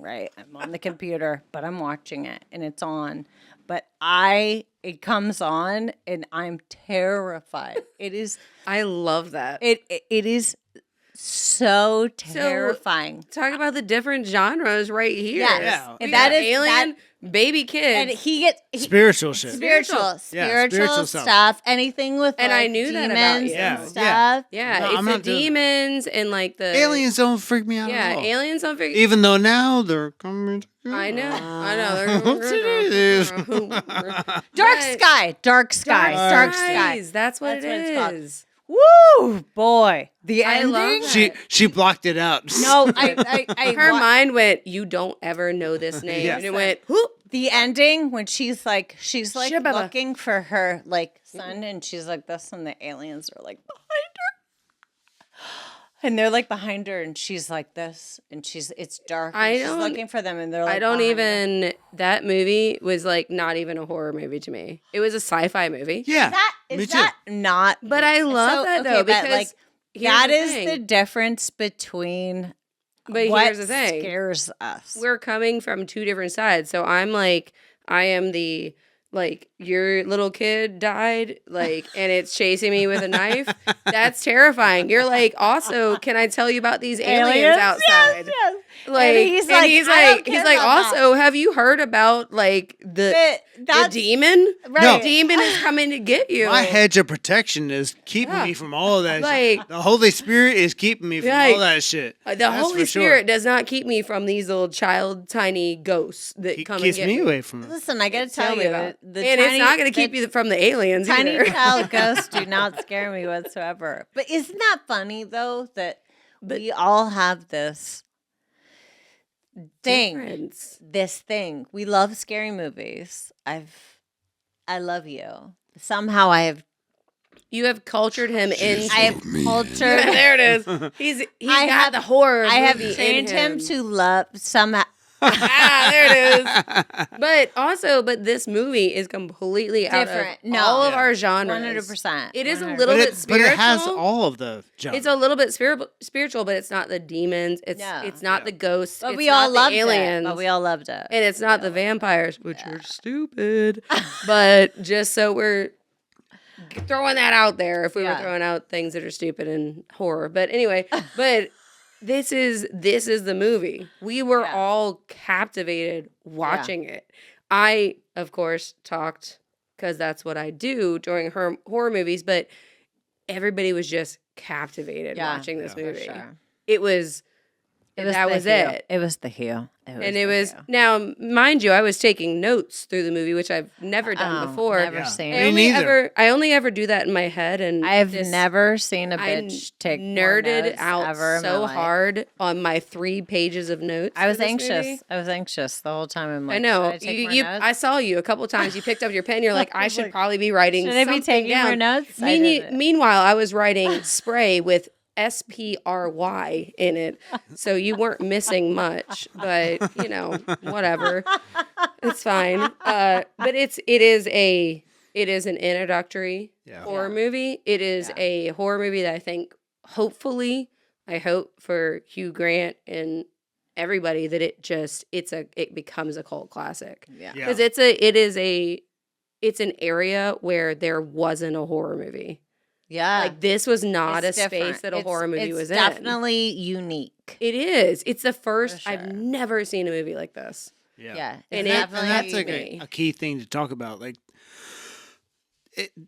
right? I'm on the computer, but I'm watching it, and it's on, but it comes on, and I'm terrified. It is, I love that. it is so terrifying. Talk about the different genres right here. Yes. Yeah. We And got that is alien, baby kids. And he gets Spiritual shit. spiritual Yeah, spiritual stuff. Anything with And like, I knew that demons about you. and Yeah, stuff. yeah, No, it's I'm the not doing that. demons and like the Aliens don't freak me out Yeah, at all. aliens don't figure. Even though now they're coming. I know. Dark sky, dark sky, dark sky. Skies, That's what That's it what it's called. is. Woo, boy, the I ending. love that. She blocked it out. No, I Her mind went, "You don't ever know this name," Yeah. and it went, "Whoop." the ending when she's like Shabba. looking for her like son, and she's like this, and the aliens are like behind her, and they're like behind her, and she's like this, and it's dark. And I she's don't- looking for them, and they're like I don't behind her. even. That movie was like not even a horror movie to me. It was a sci-fi movie. Yeah. That me is too. that not? But I love that though but, because like That is the difference between But what here's the thing. scares us. We're coming from two different sides. So I'm like, I am the, like, your little kid died, like, and it's chasing me with a knife. That's terrifying. You're like, also, can I tell you about these aliens outside? Yes. Like, And he's like, also, have you heard about, like, the demon? Right. The demon is coming to get you. My hedge of protection is keeping me from all of that. Like, the Holy Spirit is keeping me from all that shit. The Holy Spirit does not keep me from these little child tiny ghosts that come and keeps get me away from it. Listen, I gotta tell me you, about. and it's not going to keep you from the aliens tiny either. child ghosts do not scare me whatsoever. But isn't that funny though that we all have this thing? This thing. We love scary movies. I love you. Somehow You have cultured him into. I have cultured. There it is. He's got the horror. I have movie trained in him to love somehow. there it is. But this movie is completely Different. out of all of our genres. 100%. It is a little bit spiritual. But it has all of the genres. It's a little bit spiritual, but it's not the demons. It's not the ghosts. But it's we not all the loved aliens. it. But we all loved it. And it's not the vampires, which are stupid. But just so we're throwing that out there, if we were throwing out things that are stupid and horror. But anyway, this is the movie. We were all captivated watching it. I, of course, talked because that's what I do during horror movies, but everybody was just captivated watching this movie. Sure. It was it. It was the Hugh. Now, mind you, I was taking notes through the movie, which I've never done before. Never seen it. I only ever do that in my head, and I've never seen a bitch take nerded out ever so hard on my 3 pages of notes. I was anxious. I was anxious the whole time. I'm like, I know. I saw you a couple times. You picked up your pen. You're like, I should probably be writing. Should I be taking down. more notes? Meanwhile, I was writing spray with SPRY in it, so you weren't missing much, but whatever, it's fine. But it is an introductory horror movie. It is a horror movie that I hope for Hugh Grant and everybody that it becomes a cult classic. Because it's an area where there wasn't a horror movie. Yeah. Like, this was not a space that a horror movie was in. It's definitely unique. It is. It's the first. Sure. I've never seen a movie like this. Yeah. And that's like a key thing to talk about. Like,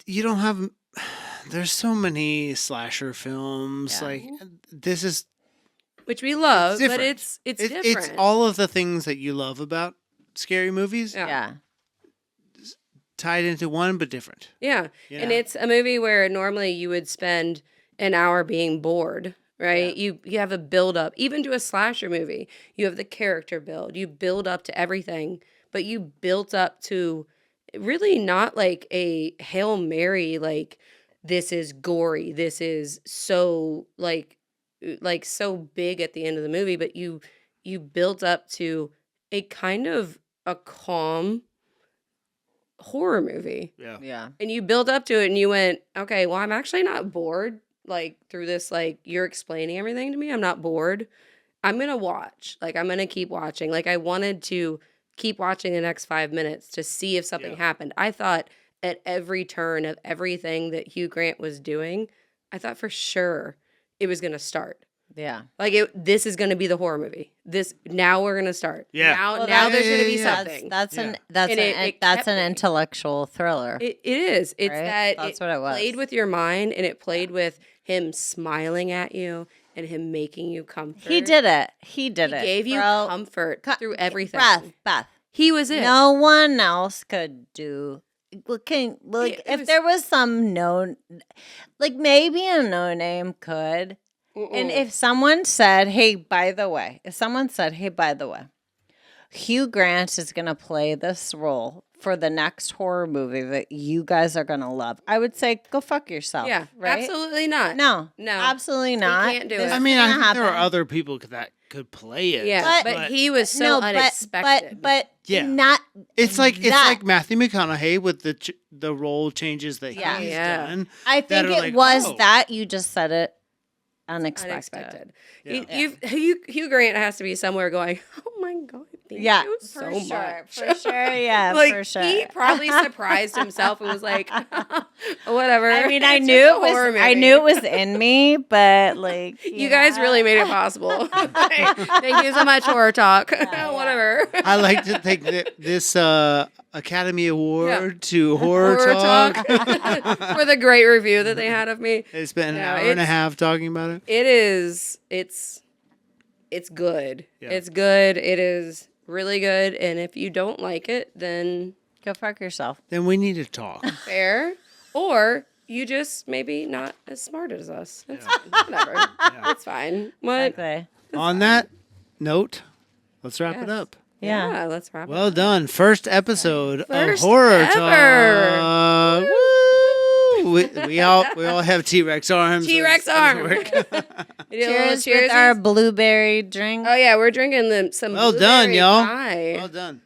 you don't have. There's so many slasher films. Yeah. Like, this is. Which we love, but it's different. It's all of the things that you love about scary movies. Yeah. Tied into one, but different. Yeah. And it's a movie where normally you would spend an hour being bored, right? Yeah. You have a build up, even to a slasher movie. You have the character build. You build up to everything, but you built up to really not like a Hail Mary, like, this is gory. This is so like so big at the end of the movie, but you built up to a kind of a calm horror movie. Yeah. And you build up to it and you went, okay, well, I'm actually not bored, like, through this, like, you're explaining everything to me. I'm not bored. I'm going to watch. Like, I'm going to keep watching. Like, I wanted to keep watching the next 5 minutes to see if something happened. I thought at every turn of everything that Hugh Grant was doing, I thought for sure it was going to start. Yeah. Like, this is going to be the horror movie. Now we're going to start. Yeah. Now there's going to be something. That's an intellectual thriller. It is. It's right? That's what it was. Played with your mind, and it played with him smiling at you and him making you comfort. He did it. He gave you comfort through everything. Beth. He was it. No one else could do. If there was some known, like, maybe a no name could. And if someone said, hey, by the way, Hugh Grant is going to play this role for the next horror movie that you guys are going to love, I would say, go fuck yourself. Yeah, right? Absolutely not. No, absolutely not. He can't do it. I mean, I think there are other people that could play it. Yeah, but he was so unexpected. But yeah, not. It's like Matthew McConaughey with the role changes that he's done. I think it was that you just said it. unexpected. Yeah. Hugh Grant has to be somewhere going, oh my God, thank Yeah, you so much. For sure. Yeah, Like, for sure. he probably surprised himself and was like, whatever. I mean, It's just a horror movie. I knew it was in me, but like, You guys really made it possible. Thank you so much, Horror Talk. Whatever. I like to think that this Academy Award to Horror Horror Talk. for the great review that they had of me. They spent an No, hour and a half talking about it. It is. It's good. Yeah. It's good. It is really good. And if you don't like it, then Go fuck yourself. Then we need to talk. fair. Or you just maybe not as smart as us. That's fine. Whatever. That's fine. What? Exactly. On that note, let's wrap it Yes. up. Yeah. Let's wrap it Well up. done. First episode First of Horror ever. Talk. Woo! We all have T-Rex arms. T-Rex arm. Cheers with our blueberry drink. Oh yeah, we're drinking some Well done, blueberry y'all. pie. Well done.